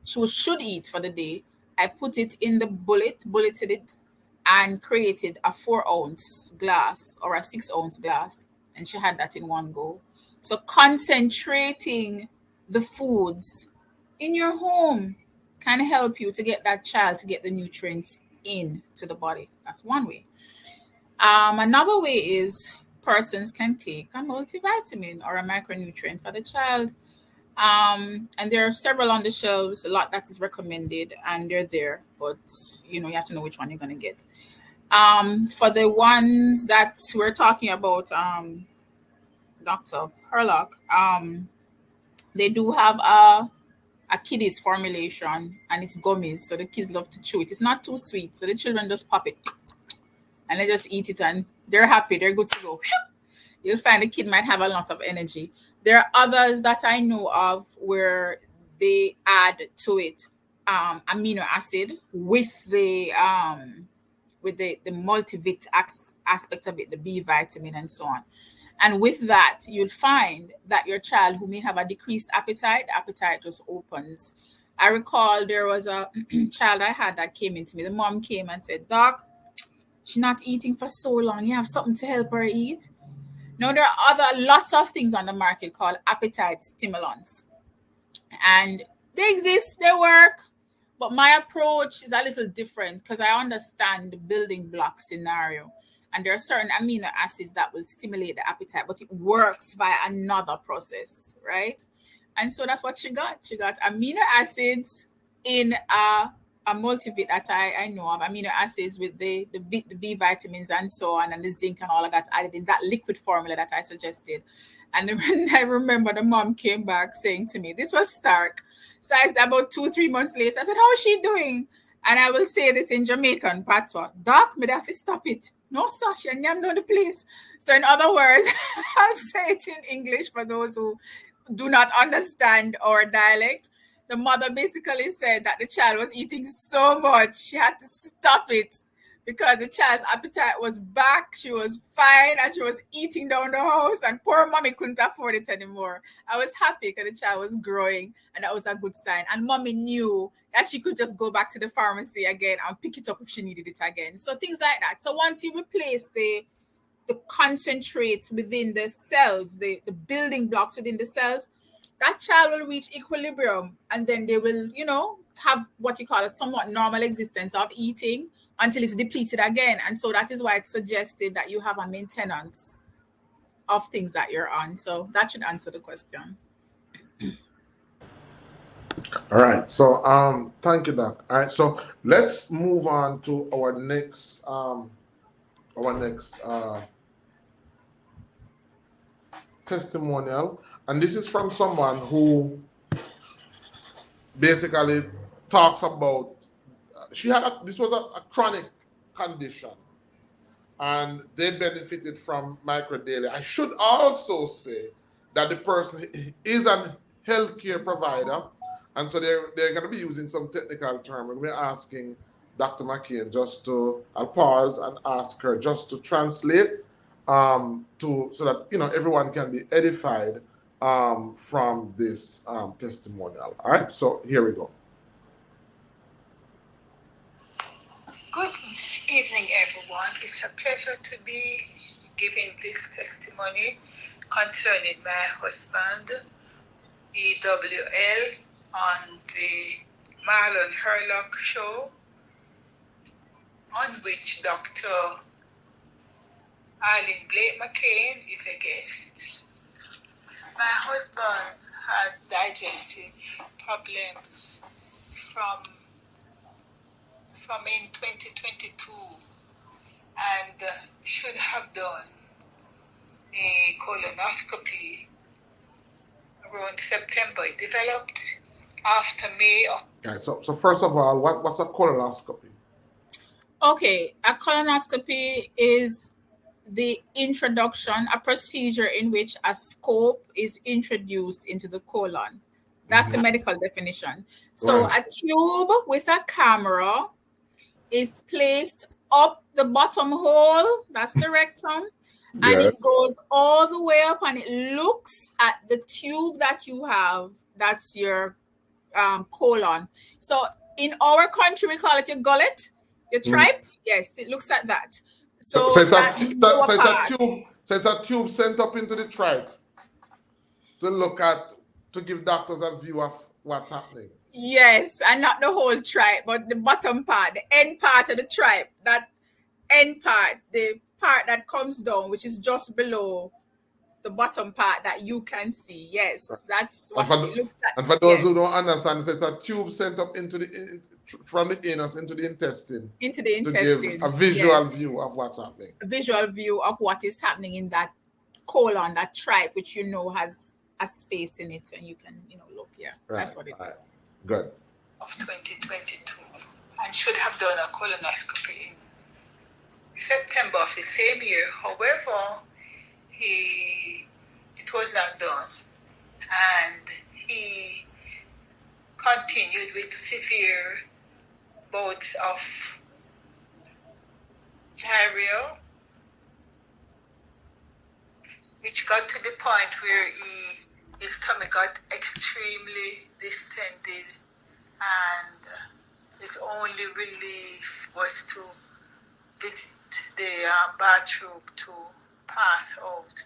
Should eat for the day. I put it in the bulleted it, and created a 4 ounce glass or a 6 ounce glass. And she had that in one go. So concentrating the foods in your home can help you to get that child to get the nutrients into the body. That's one way. Another way is persons can take a multivitamin or a micronutrient for the child. And there are several on the shelves, a lot that is recommended, and they're there, but you have to know which one you're gonna get. For the ones that we're talking about, Dr. Herlock, they do have a kiddies formulation, and it's gummies, so the kids love to chew it. It's not too sweet, so the children just pop it and they just eat it, and they're happy, they're good to go. You'll find the kid might have a lot of energy. There are others that I know of where they add to it amino acid with the multivit aspect of it, the B vitamin and so on. And with that, you'll find that your child who may have a decreased appetite, the appetite just opens. I recall there was a child I had that came into me. The mom came and said, Doc, she's not eating for so long. You have something to help her eat? Now, there are lots of things on the market called appetite stimulants, and they exist, they work, but my approach is a little different because I understand the building block scenario, and there are certain amino acids that will stimulate the appetite, but it works via another process, right? And so that's what she got. She got amino acids in a multivit that I know of, amino acids with the B vitamins and so on, and the zinc and all of that added in that liquid formula that I suggested. And then I remember the mom came back saying to me, this was Stark. So about 2-3 months later, I said, how is she doing? And I will say this in Jamaican patois, Doc, me have to stop it. No, Sasha, I'm not the place. So in other words, I'll say it in English for those who do not understand our dialect. The mother basically said that the child was eating so much, she had to stop it because the child's appetite was back. She was fine and she was eating down the house, and poor mommy couldn't afford it anymore. I was happy because the child was growing, and that was a good sign. And mommy knew that she could just go back to the pharmacy again and pick it up if she needed it again. So things like that. So once you replace the concentrates within the cells, the building blocks within the cells, that child will reach equilibrium, and then they will, have what you call a somewhat normal existence of eating until it's depleted again. And so that is why it's suggested that you have a maintenance of things that you're on. So that should answer the question. All right. So thank you, Doc. All right. So let's move on to our next testimonial. And this is from someone who basically talks about this was a chronic condition, and they benefited from Micro Daily. I should also say that the person is a healthcare provider, and so they're going to be using some technical term. We're asking Dr. McCain I'll pause and ask her just to translate so that everyone can be edified from this testimonial. All right, so here we go. Good evening, everyone. It's a pleasure to be giving this testimony concerning my husband, EWL, on the Marlon Herlock show, on which Dr. Arlene Blake McCain is a guest. My husband had digestive problems from in 2022 and should have done a colonoscopy around September. It developed after May of. Okay, so first of all, what's a colonoscopy? Okay, a colonoscopy is the introduction, a procedure in which a scope is introduced into the colon. That's the medical definition. So Right. a tube with a camera is placed up the bottom hole, that's the rectum, and Yeah. it goes all the way up and it looks at the tube that you have. That's your colon. So in our country, we call it your gullet, your Mm. tripe. Yes, it looks at that. So So it's that a lower so it's a part. tube. So it's a tube sent up into the tribe to look at, to give doctors a view of what's happening. Yes, and not the whole tribe, but the bottom part, the end part of the tribe. That end part, the part that comes down, which is just below the bottom part that you can see. Yes, that's And what for, it looks at. and for those who Yes, don't understand, so it's a tube sent up into from the anus into the intestine into the to give a intestine. visual Yes, view of what's happening. a visual view of what is happening in that colon, that tribe, which you know has a space in it, and you can look. Yeah, Right. that's what it Right. is. Good. Of 2022 and should have done a colonoscopy in September of the same year. However, it was not done, and he continued with severe bouts of diarrhea, which got to the point where his tummy got extremely distended, and his only relief was to visit the bathroom to pass out.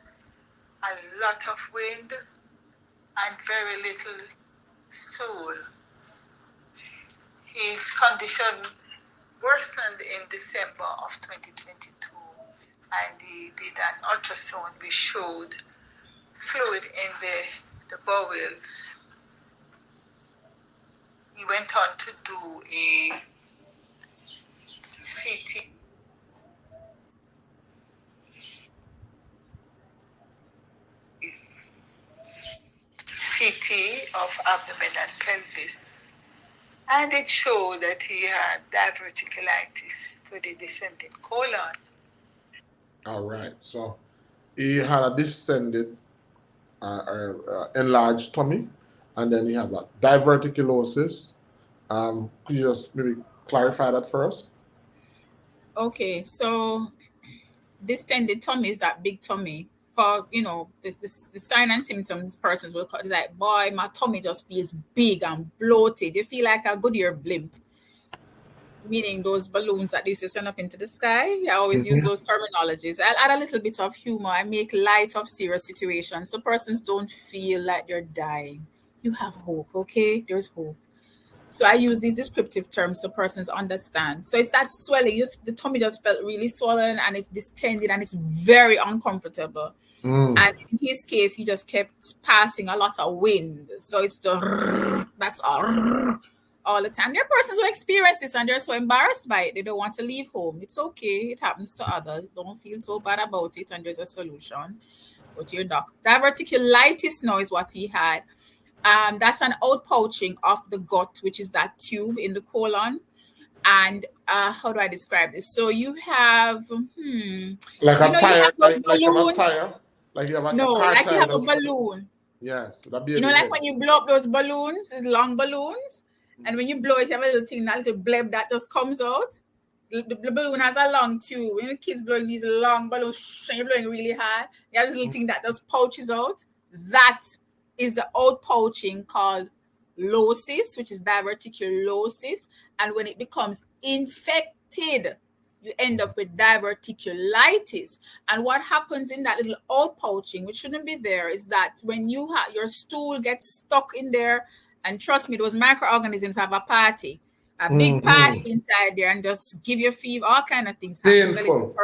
A lot of wind and very little stool. His condition worsened in December of 2022, and he did an ultrasound which showed fluid in the bowels. He went on to do a CT of abdomen and pelvis, and it showed that he had diverticulitis to the descending colon. All right. So he had a distended, enlarged tummy, and then he had a diverticulosis. Could you just maybe clarify that for us? Okay, so distended tummy is that big tummy. For the sign and symptoms persons will call it's like, boy, my tummy just feels big and bloated. You feel like a Goodyear blimp, meaning those balloons that they used to send up into the sky. I always use those terminologies. I'll add a little bit of humor. I make light of serious situations so persons don't feel like they're dying. You have hope, okay? There's hope. So I use these descriptive terms so persons understand. So it's that swelling. The tummy just felt really swollen and it's distended and it's very uncomfortable. Mm. And in his case, he just kept passing a lot of wind. So it's that's all the time. There are persons who experience this and they're so embarrassed by it. They don't want to leave home. It's okay. It happens to others. Don't feel so bad about it. And there's a solution. Go to your doctor. Diverticulitis now is what he had. That's an outpouching of the gut, which is that tube in the colon. And how do I describe this? So you have, Like a you tire, have those like you have a balloons. tire, like you have a No, car like you tire. have a balloon. Yes, that be the Like head. when you blow up those balloons, these long balloons, and when you blow it, you have a little thing, that little bleb that just comes out. The balloon has a long tube. When the kids blowing these long balloons, and you're blowing really hard, you have this little thing that just pouches out. That is the outpouching called losis, which is diverticulosis. And when it becomes infected, you end up with diverticulitis. And what happens in that little outpouching, which shouldn't be there, is that when your stool gets stuck in there, and trust me, those microorganisms have a big party inside there, and just give you fever, all kind of things happen. Painful.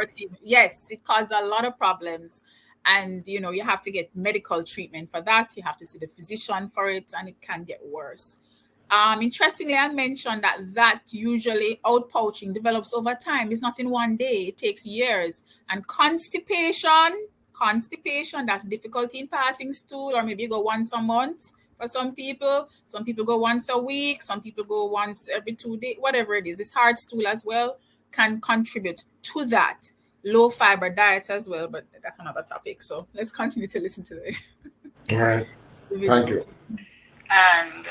Yes, it causes a lot of problems. And you have to get medical treatment for that. You have to see the physician for it, and it can get worse. Interestingly, I mentioned that usually outpouching develops over time. It's not in one day. It takes years. And constipation, that's difficulty in passing stool, or maybe you go once a month for some people. Some people go once a week. Some people go once every 2 days, whatever it is. It's hard stool as well can contribute to that. Low fiber diet as well, but that's another topic. So let's continue to listen to the All right. Thank you. And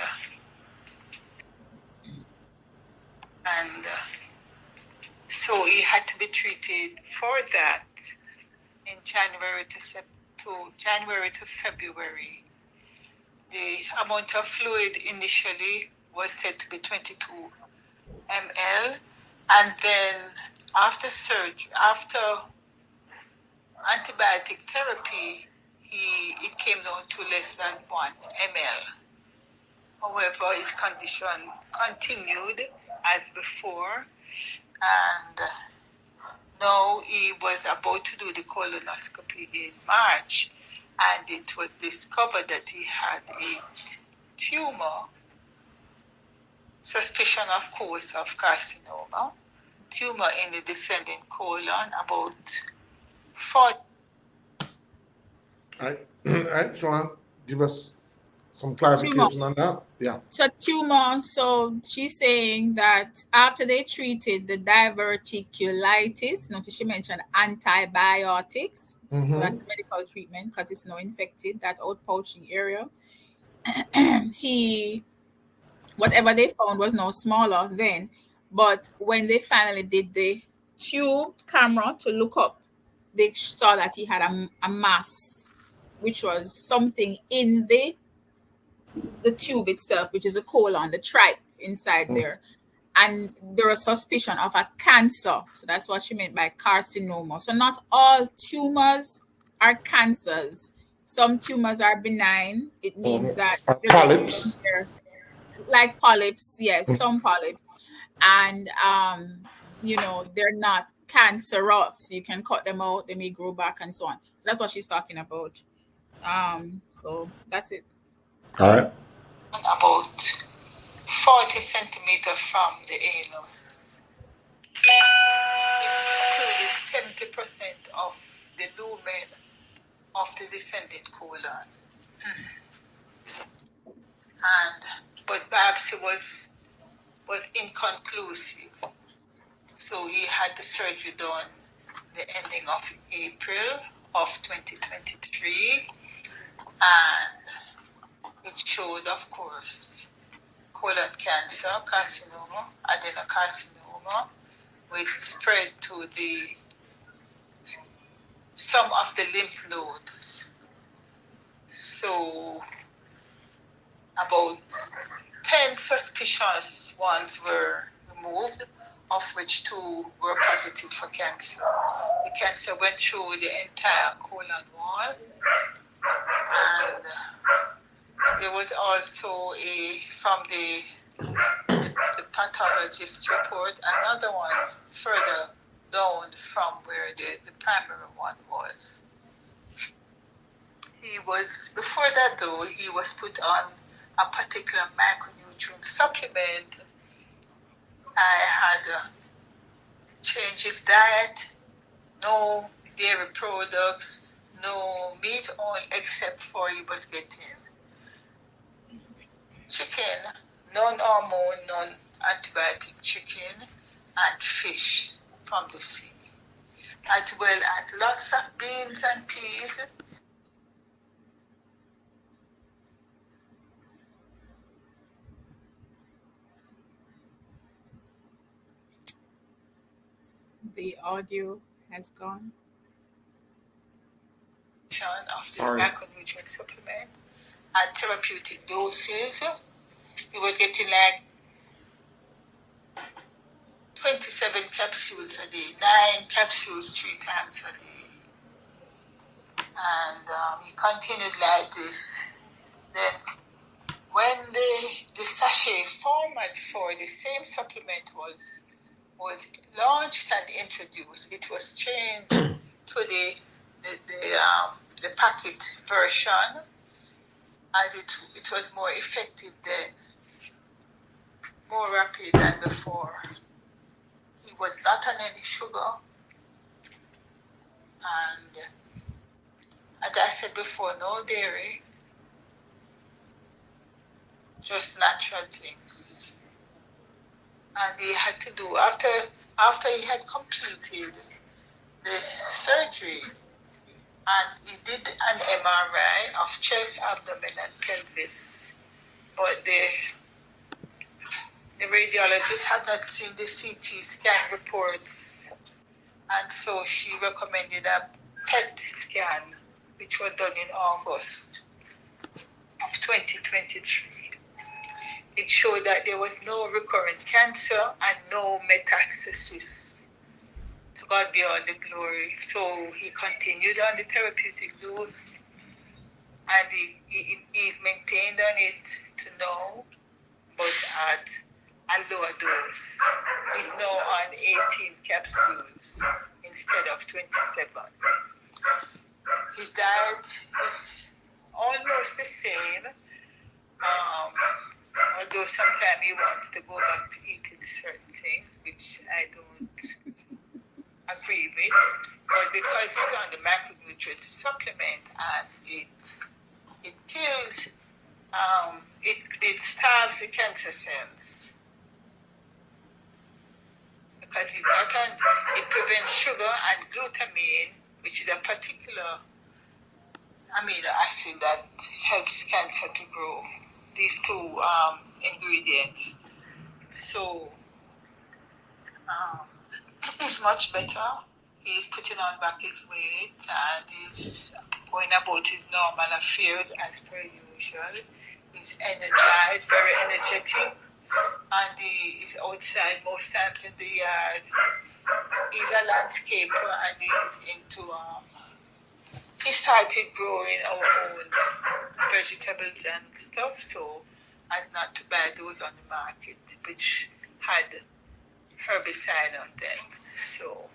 so he had to be treated for that. in January to February. The amount of fluid initially was said to be 22 ml, and then after antibiotic therapy, it came down to less than 1 ml. However, his condition continued as before, and now he was about to do the colonoscopy in March, and it was discovered that he had a tumor, suspicion, of course, of carcinoma, tumor in the descending colon, about 40. All right, Sean, give us some Tumor. clarification on that. Yeah. So tumor. So she's saying that after they treated the diverticulitis, notice she mentioned antibiotics. So that's a medical treatment because it's now infected, that outpouching area. Whatever they found was now smaller then, but when they finally did the tube camera to look up, they saw that he had a mass, which was something in the tube itself, which is a colon, the tripe inside there. And there was suspicion of a cancer. So that's what she meant by carcinoma. So not all tumors are cancers. Some tumors are benign. It means that there is something Polyps. there, like polyps. Yes, some polyps. And they're not cancerous. You can cut them out, they may grow back and so on. So that's what she's talking about. So that's it. All right. About 40 centimeters from the anus. It included 70% of the lumen of the descending colon. But biopsy was inconclusive. So he had the surgery done the ending of April of 2023. And it showed, of course, colon cancer, carcinoma, adenocarcinoma, which spread to some of the lymph nodes. So about 10 suspicious ones were removed, of which 2 were positive for cancer. The cancer went through the entire colon wall, and there was also from the pathologist's report, another one further down from where the primary one was. Before that though, he was put on a particular micronutrient supplement. I had changed his diet, no dairy products, no meat oil, except for he was getting chicken, non-hormone, non-antibiotic chicken, and fish from the sea, as well as lots of beans and peas. The audio has gone. Of this micronutrient supplement at therapeutic doses. He was getting like 27 capsules a day, 9 capsules 3 times a day. And he continued like this. Then when the sachet format for the same supplement was launched and introduced, it was changed to the packet version, as it was more effective then, more rapid than before. He was not on any sugar, and as I said before, no dairy, just natural things. And he had to do, after he had completed the surgery, and he did an MRI of chest, abdomen, and pelvis, but the radiologist had not seen the CT scan reports, and so she recommended a health scan, which was done in August of 2023. It showed that there was no recurrent cancer and no metastasis. To God be all the glory. So he continued on the therapeutic dose, and he's maintained on it to now, but at a lower dose. He's now on 18 capsules instead of 27. His diet is almost the same, although sometimes he wants to go back to eating certain things, which I don't agree with. But because he's on the micronutrient supplement and it kills, it starves the cancer cells. Because it's not on, it prevents sugar and glutamine, which is a particular amino acid that helps cancer to grow. These two ingredients. So it's much better. He's putting on back his weight and he's going about his normal affairs as per usual. He's energized, very energetic, and he is outside most times in the yard. He's a landscaper and he's into he started growing our own vegetables and stuff, so as not to buy those on the market which had herbicide on them. So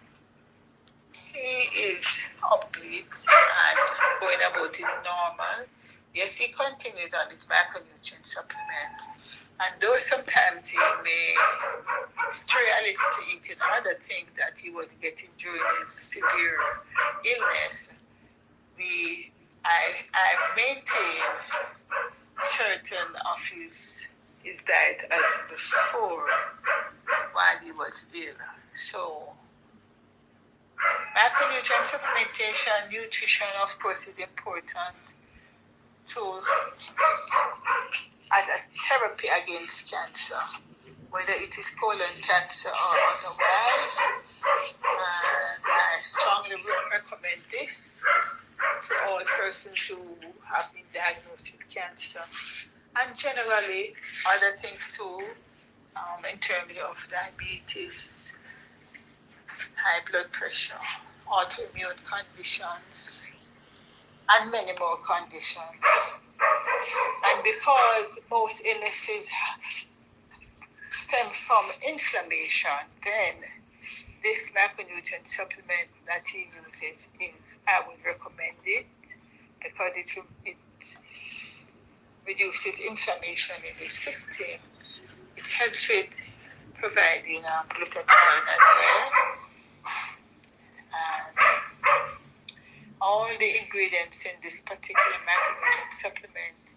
he is upbeat and going about his normal. Yes, he continued on his micronutrient supplement. And though sometimes he may stray a little to eating other things that he was getting during his severe illness, I maintain certain of his diet as before while he was ill. So micronutrient supplementation, nutrition, of course, is important to as a therapy against cancer, whether it is colon cancer or otherwise. And I strongly recommend this to all persons who have been diagnosed with cancer, and generally other things too, in terms of diabetes, high blood pressure, autoimmune conditions, and many more conditions. And because most illnesses stem from inflammation, then this micronutrient supplement that he uses is, I would recommend it because it reduces inflammation in the system. It helps with providing glutathione as well. And all the ingredients in this particular micronutrient supplement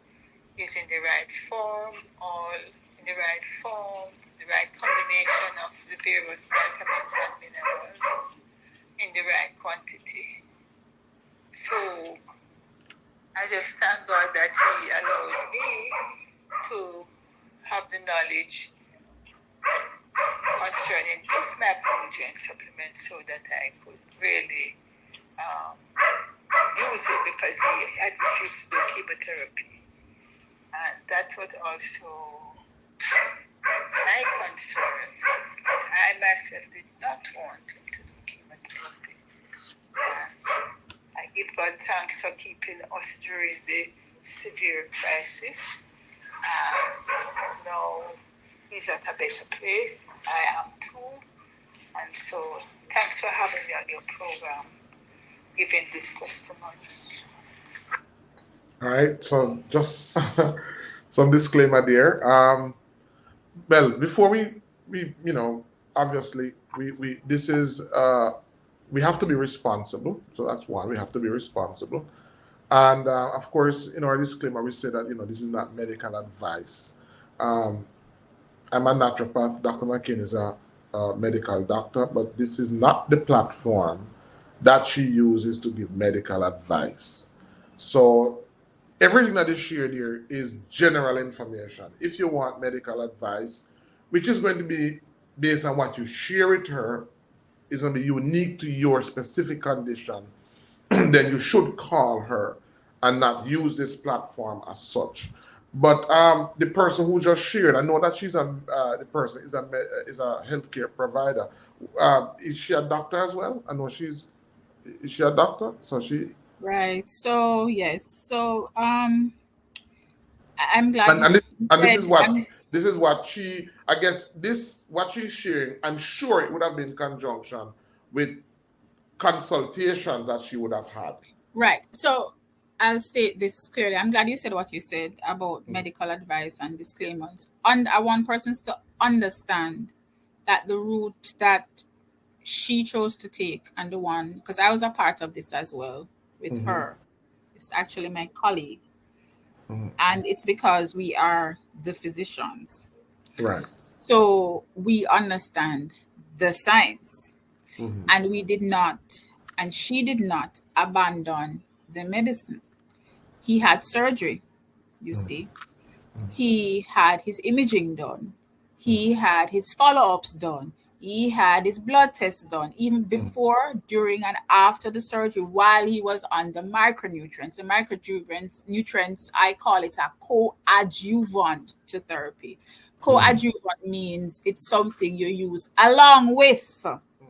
is in the right form, all in the right form, the right combination of the various vitamins and minerals in the right quantity. So I just thank God that He allowed me to have the knowledge concerning this micronutrient supplement so that I could really use it because he had refused to do chemotherapy. And that was also my concern because I myself did not want him to do chemotherapy. And I give God thanks for keeping us during the severe crisis. Now he's at a better place. I am too. And so thanks for having me on your program, giving this testimony. All right, so just some disclaimer there. Well, before we obviously we this is we have to be responsible. So that's one. We have to be responsible, and of course, in our disclaimer, we say that this is not medical advice. Um, I'm a naturopath. Dr. McKin is a medical doctor, but this is not the platform that she uses to give medical advice. So everything that is shared here is general information. If you want medical advice, which is going to be based on what you share with her, is going to be unique to your specific condition, then you should call her and not use this platform as such. But the person who just shared, I know that she's the person is a healthcare provider. Is she a doctor as well? I know is she a doctor? So she Right. So yes. So I'm glad and you and this, and said. I'm this is what she, I guess this what she's sharing. I'm sure it would have been in conjunction with consultations that she would have had. right. So I'll state this clearly. I'm glad you said what you said about medical advice and disclaimers. And I want persons to understand that the route that she chose to take, and the one, because I was a part of this as well with Mm-hmm. her, it's actually my colleague, Mm-hmm. and it's because we are the physicians. Right. So we understand the science, Mm-hmm. and we did not, and she did not abandon the medicine. He had surgery, you see. He had his imaging done. He had his follow ups done. He had his blood tests done, even before, during, and after the surgery, while he was on the micronutrients. The micronutrients, nutrients, I call it a coadjuvant to therapy. Mm-hmm. Coadjuvant means it's something you use along with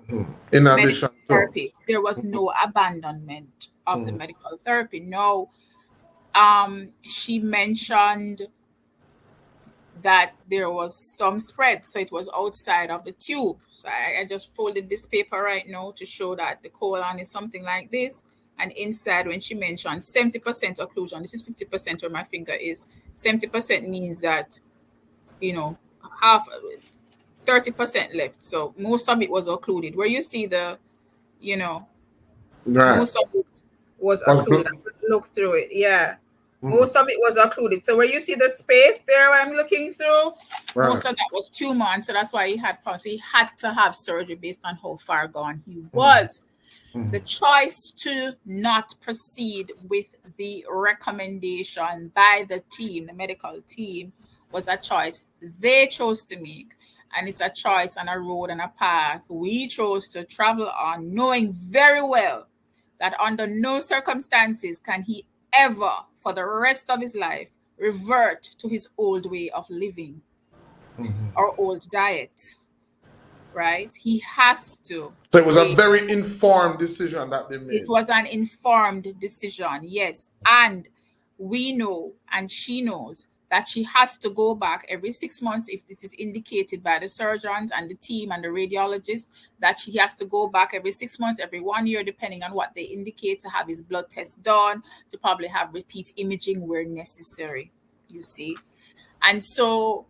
In medical addition to. therapy. There was no abandonment of the Mm-hmm. medical therapy. No, she mentioned that there was some spread, so it was outside of the tube. So I just folded this paper right now to show that the colon is something like this, and inside, when she mentioned 70% occlusion, this is 50% where my finger is. 70% means that, you know, half, 30% left, so most of it was occluded. Where you see the, you know, Right. most of it was Was occluded. I'm going to look through it. Yeah. mm-hmm. Most of it was occluded. So where you see the space there when I'm looking through, Right. most of that was 2 months. So that's why he had problems. He had to have surgery based on how far gone he Mm-hmm. was. The choice to not proceed with the recommendation by the team, the medical team, was a choice they chose to make. And it's a choice on a road and a path we chose to travel on, knowing very well that under no circumstances can he ever, for the rest of his life, revert to his old way of living or old diet, right? He has to So it was a stay. very informed decision that they It made. was an informed decision, yes. And we know, and she knows, that she has to go back every 6 months if this is indicated by the surgeons and the team and the radiologist, that she has to go back every 6 months, every 1 year, depending on what they indicate, to have his blood test done, to probably have repeat imaging where necessary, you see. And so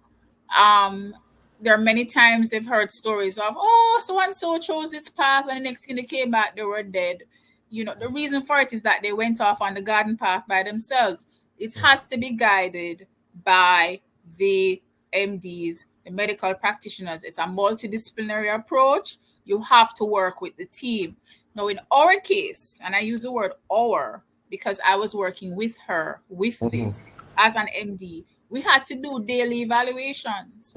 um there are many times they've heard stories of, oh, so and so chose this path, and the next thing they came back, they were dead. You know, the reason for it is that they went off on the garden path by themselves. It has to be guided by the MDs, the medical practitioners. It's a multidisciplinary approach. You have to work with the team. Now, in our case, and I use the word our because I was working with her with this as an MD, we had to do daily evaluations.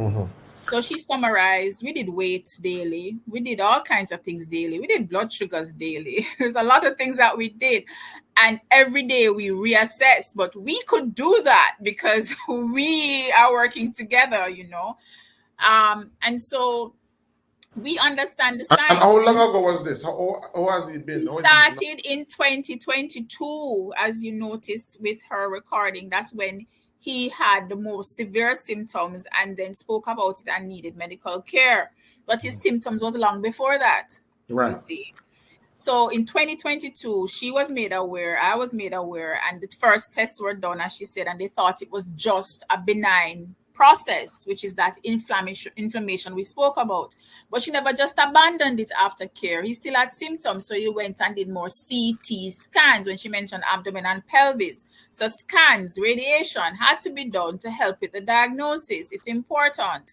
So she summarized, we did weights daily. We did all kinds of things daily. We did blood sugars daily. There's a lot of things that we did. And every day we reassessed, but we could do that because we are working together, you know. And so we understand the And science. how long ago was this? How has he been? We How is he now? started in 2022, as you noticed with her recording. That's when he had the most severe symptoms and then spoke about it and needed medical care. But his symptoms was long before that, you Right. see. So in 2022, she was made aware, I was made aware, and the first tests were done, as she said, and they thought it was just a benign process, which is that inflammation we spoke about. But she never just abandoned it after care. He still had symptoms, so he went and did more CT scans when she mentioned abdomen and pelvis. So scans, radiation had to be done to help with the diagnosis. It's important.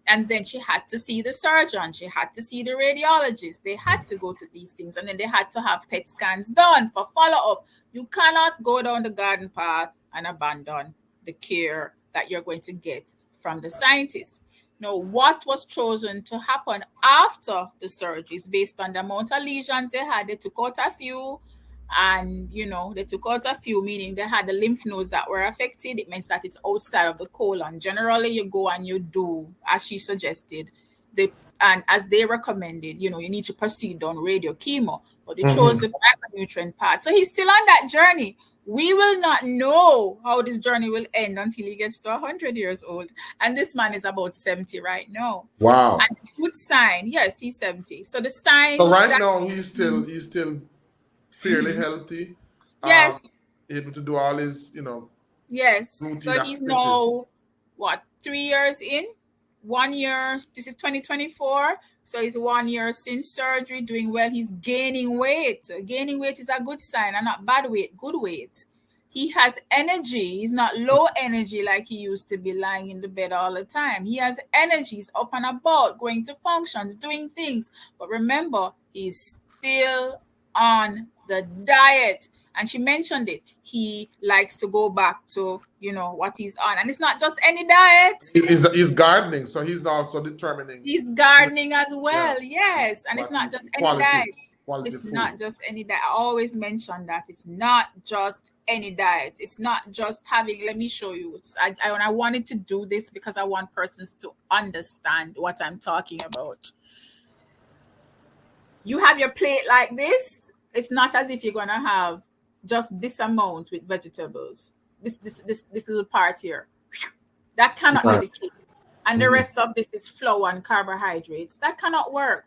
And then she had to see the surgeon, she had to see the radiologist, they had to go to these things, and then they had to have PET scans done for follow-up. You cannot go down the garden path and abandon the care that you're going to get from the scientists. Now, what was chosen to happen after the surgery is based on the amount of lesions they had. They took out a few And they took out a few, meaning they had the lymph nodes that were affected. It means that it's outside of the colon. Generally, you go and you do as she suggested, the and as they recommended, you need to proceed on radio chemo, but they chose Mm-hmm. the micronutrient part. So he's still on that journey. We will not know how this journey will end until he gets to 100 years old. And this man is about 70 right now. Wow. And good sign, yes, he's 70. So the So signs right that, now he's still fairly healthy, um, yes, able to do all his yes. routine So he's activities. now what, 3 years in? 1 year. This is 2024. So he's 1 year since surgery, doing well. He's gaining weight. Gaining weight is a good sign, and not bad weight, good weight. He has energy. He's not low energy like he used to be, lying in the bed all the time. He has energy. He's up and about, going to functions, doing things. But remember, he's still on the diet. And she mentioned it. He likes to go back to, what he's on. And it's not just any diet. He's gardening, so he's also determining, He's you know, gardening as yeah, well. Yes. And it's what not is just any quality diet. quality It's food. not just any diet. I always mention that it's not just any diet. It's not just having, let me show you. I wanted to do this because I want persons to understand what I'm talking about. You have your plate like this. It's not as if you're gonna have just this amount with vegetables. This little part here. That cannot be Right. the case. And the Mm-hmm. rest of this is flour and carbohydrates. That cannot work.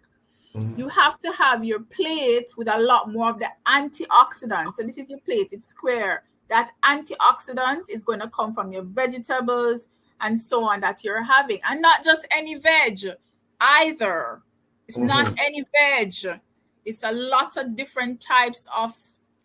Mm-hmm. You have to have your plate with a lot more of the antioxidants. So this is your plate, it's square. That antioxidant is going to come from your vegetables and so on that you're having. And not just any veg either. It's not Mm-hmm. any veg. It's a lot of different types of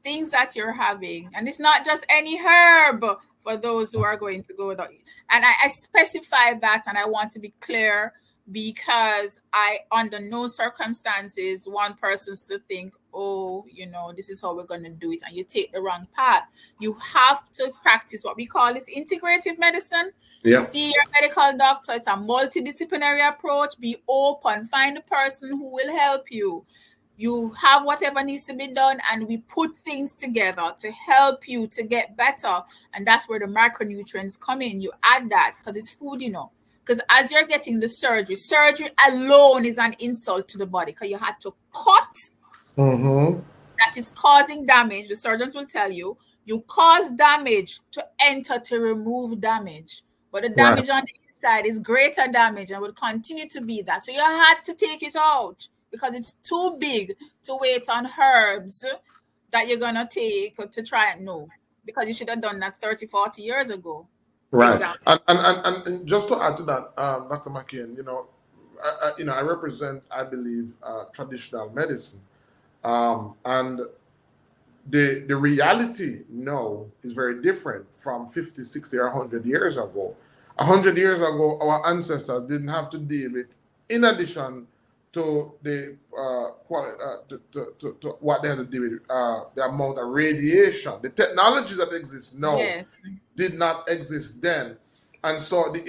things that you're having. And it's not just any herb for those who are going to go down. And I specify that, and I want to be clear because I, under no circumstances, want persons to think, oh, this is how we're going to do it, and you take the wrong path. You have to practice what we call this integrative medicine. Yeah. See your medical doctor. It's a multidisciplinary approach. Be open. Find the person who will help you. You have whatever needs to be done, and we put things together to help you to get better. And that's where the micronutrients come in. You add that because it's food. Because as you're getting the surgery alone is an insult to the body because you had to cut. Mm-hmm. That is causing damage. The surgeons will tell you, you cause damage to enter to remove damage. But the Right. damage on the inside is greater damage and will continue to be that. So you had to take it out because it's too big to wait on herbs that you're going to take to try and know. Because you should have done that 30, 40 years ago. Right. Example. And just to add to that, Dr. McKeon, I represent, I believe, traditional medicine. And the reality now is very different from 50, 60, or 100 years ago. 100 years ago, our ancestors didn't have to deal with, in addition to the to what they had to deal with, the amount of radiation. The technology that exists now Yes. did not exist then. And so the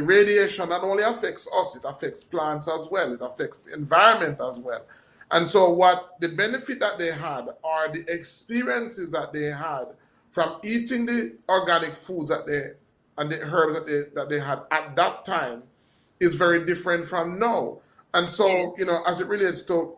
radiation not only affects us, it affects plants as well, it affects the environment as well. And so what the benefit that they had, or the experiences that they had from eating the organic foods that they and the herbs that they had at that time, is very different from now. And Yes. so, as it relates to,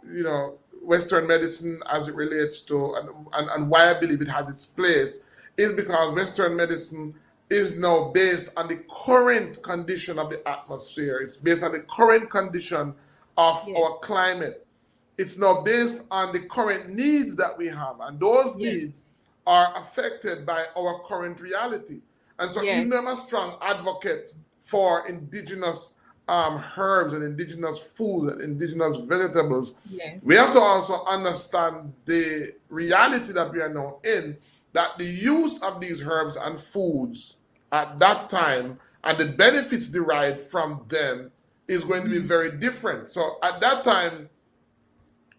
Western medicine, as it relates to, and why I believe it has its place, is because Western medicine is now based on the current condition of the atmosphere. It's based on the current condition of Yes. our climate. It's now based on the current needs that we have, and those Yes. needs are affected by our current reality. And so, even though Yes. I'm a strong advocate for indigenous herbs and indigenous food and indigenous vegetables, we Yes. have to also understand the reality that we are now in, that the use of these herbs and foods at that time and the benefits derived from them is going to be very different. So at that time,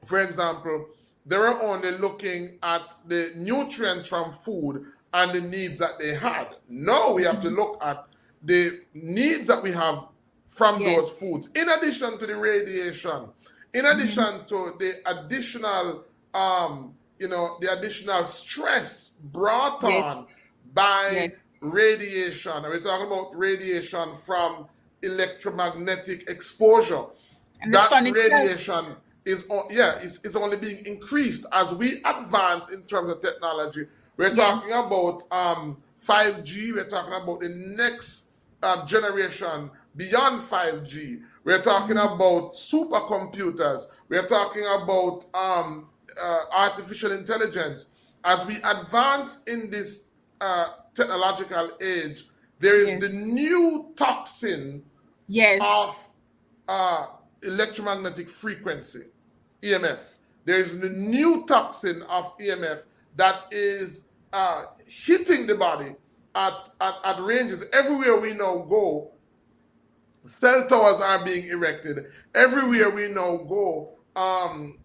for example, they were only looking at the nutrients from food and the needs that they had. Now we have to look at the needs that we have from those Yes. foods, in addition to the radiation, in addition to the additional the additional stress brought on Yes. by Yes. radiation. We're talking about radiation from electromagnetic exposure. And the That sun itself. radiation is only being increased as we advance in terms of technology. We're talking Yes. about 5G. We're talking about the next generation beyond 5G. We're talking about supercomputers. We're talking about artificial intelligence. As we advance in this technological age, there is the Yes. new toxin Yes. of uh, electromagnetic frequency, EMF. There is the new toxin of EMF that is hitting the body at ranges. Everywhere we now go, cell towers are being erected. Everywhere we now go,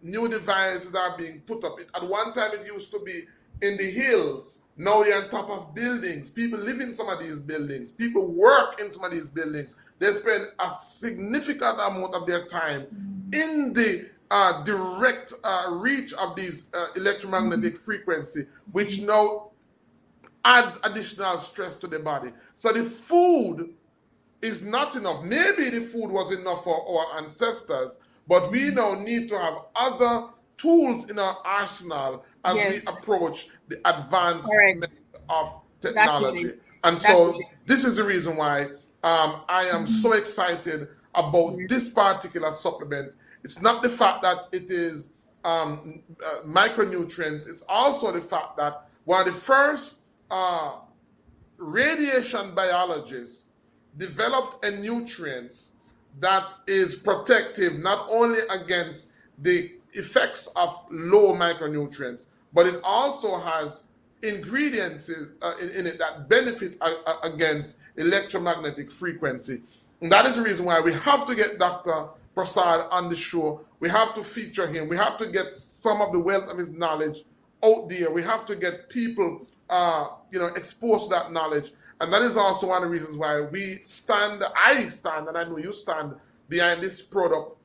new devices are being put up. At one time, it used to be in the hills. Now you're on top of buildings. People live in some of these buildings. People work in some of these buildings. They spend a significant amount of their time in the direct reach of these electromagnetic frequency, which now adds additional stress to the body. So the food is not enough. Maybe the food was enough for our ancestors, but we now need to have other tools in our arsenal as we Yes. approach the advancement Correct. of That is technology. it. And That is so it. this is the reason why I am so excited about this Yes. particular supplement. It's not the fact that it is micronutrients, it's also the fact that one of the first uh, radiation biologists developed a nutrient that is protective not only against the effects of low micronutrients, but it also has ingredients in it that benefit against electromagnetic frequency. And that is the reason why we have to get Dr. Prasad on the show. We have to feature him. We have to get some of the wealth of his knowledge out there. We have to get people, exposed to that knowledge. And that is also one of the reasons why I stand, and I know you stand behind this product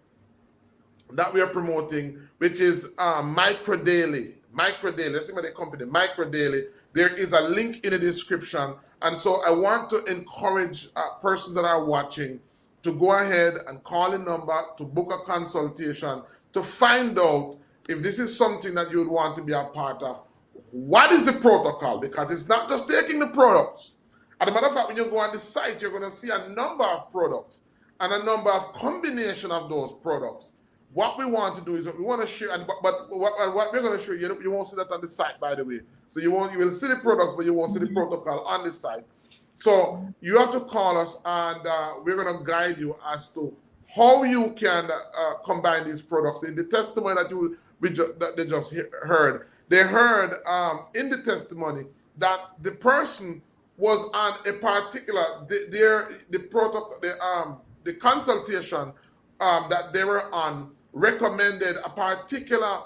that we are promoting, which is Micro Daily. Micro Daily. Let's see what the company, Micro Daily. There is a link in the description. And so I want to encourage persons that are watching to go ahead and call a number to book a consultation to find out if this is something that you would want to be a part of. What is the protocol? Because it's not just taking the products. As a matter of fact, when you go on the site, you're going to see a number of products and a number of combination of those products. What we want to do is we want to share, but what we're going to show you, you won't see that on the site, by the way. So you will see the products, but you won't see the protocol on the site. So you have to call us, and we're going to guide you as to how you can combine these products. In the testimony that they just heard, they heard in the testimony that the person was on a particular the protocol the consultation that they were on recommended a particular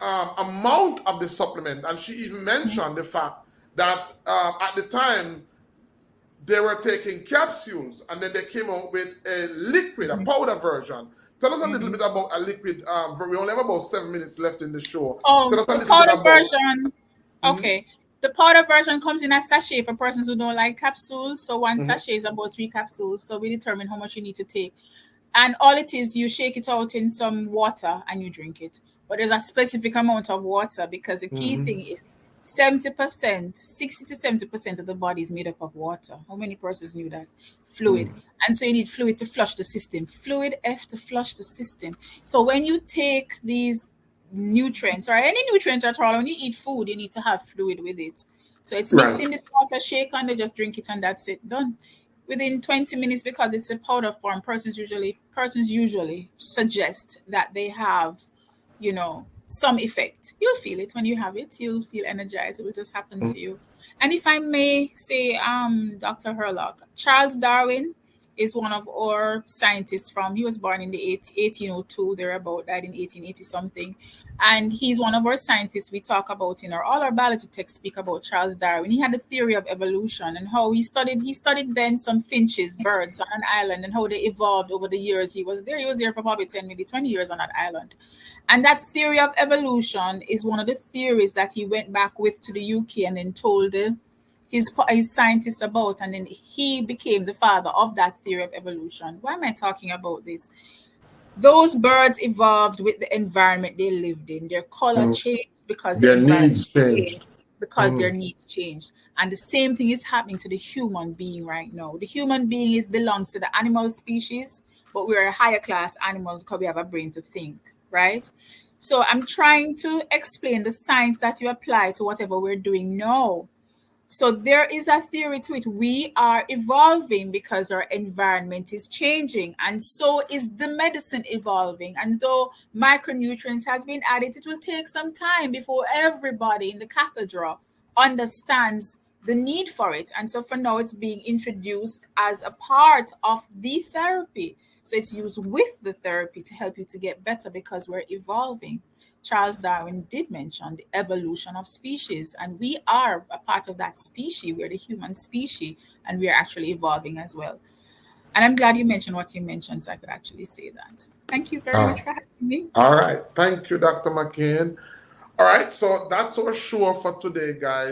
amount of the supplement, and she even mentioned the fact that at the time they were taking capsules, and then they came out with a liquid, a powder version. Tell us a little bit about a liquid. We only have about 7 minutes left in the show. Tell Oh, us a the little bit powder about. version. Mhm, Okay. The powder version comes in a sachet for persons who don't like capsules. So one mhm, sachet is about 3 capsules. So we determine how much you need to take. And all it is, you shake it out in some water and you drink it. But there's a specific amount of water because the key thing mhm, is 70%, 60 to 70% of the body is made up of water. How many persons knew that? Fluid. mhm. And so you need fluid to flush the system. Fluid F to flush the system. So when you take these nutrients or any nutrient at all, when you eat food, you need to have fluid with it. So it's mixed Right. in this water, shake and they just drink it and that's it. Done within 20 minutes because it's a powder form. Persons usually suggest that they have, some effect. You'll feel it when you have it. You'll feel energized. It will just happen to you. And if I may say, Dr. Herlock, Charles Darwin is one of our scientists from, he was born in the 1802, thereabout, died in 1880 something. And he's one of our scientists we talk about in all our biology texts speak about Charles Darwin. He had a theory of evolution and how he studied then some finches, birds on an island, and how they evolved over the years he was there. He was there for probably 10, maybe 20 years on that island. And that theory of evolution is one of the theories that he went back with to the UK and then told his scientists about, and then he became the father of that theory of evolution. Why am I talking about this? Those birds evolved with the environment they lived in. Their color Mm. changed because the Their environment needs changed, changed. because their needs changed. And the same thing is happening to the human being right now. The human being belongs to the animal species, but we're a higher class animals because we have a brain to think, right? So I'm trying to explain the science that you apply to whatever we're doing now. So there is a theory to it. We are evolving because our environment is changing, and so is the medicine evolving. And though micronutrients has been added, it will take some time before everybody in the cathedral understands the need for it. And so for now, it's being introduced as a part of the therapy. So it's used with the therapy to help you to get better because we're evolving. Charles Darwin did mention the evolution of species, and we are a part of that species. We're the human species, and we are actually evolving as well. And I'm glad you mentioned what you mentioned, so I could actually say that. Thank you very Ah, much for having me. all right. Thank you, Dr. McCain. All right. So that's our show for today, guys.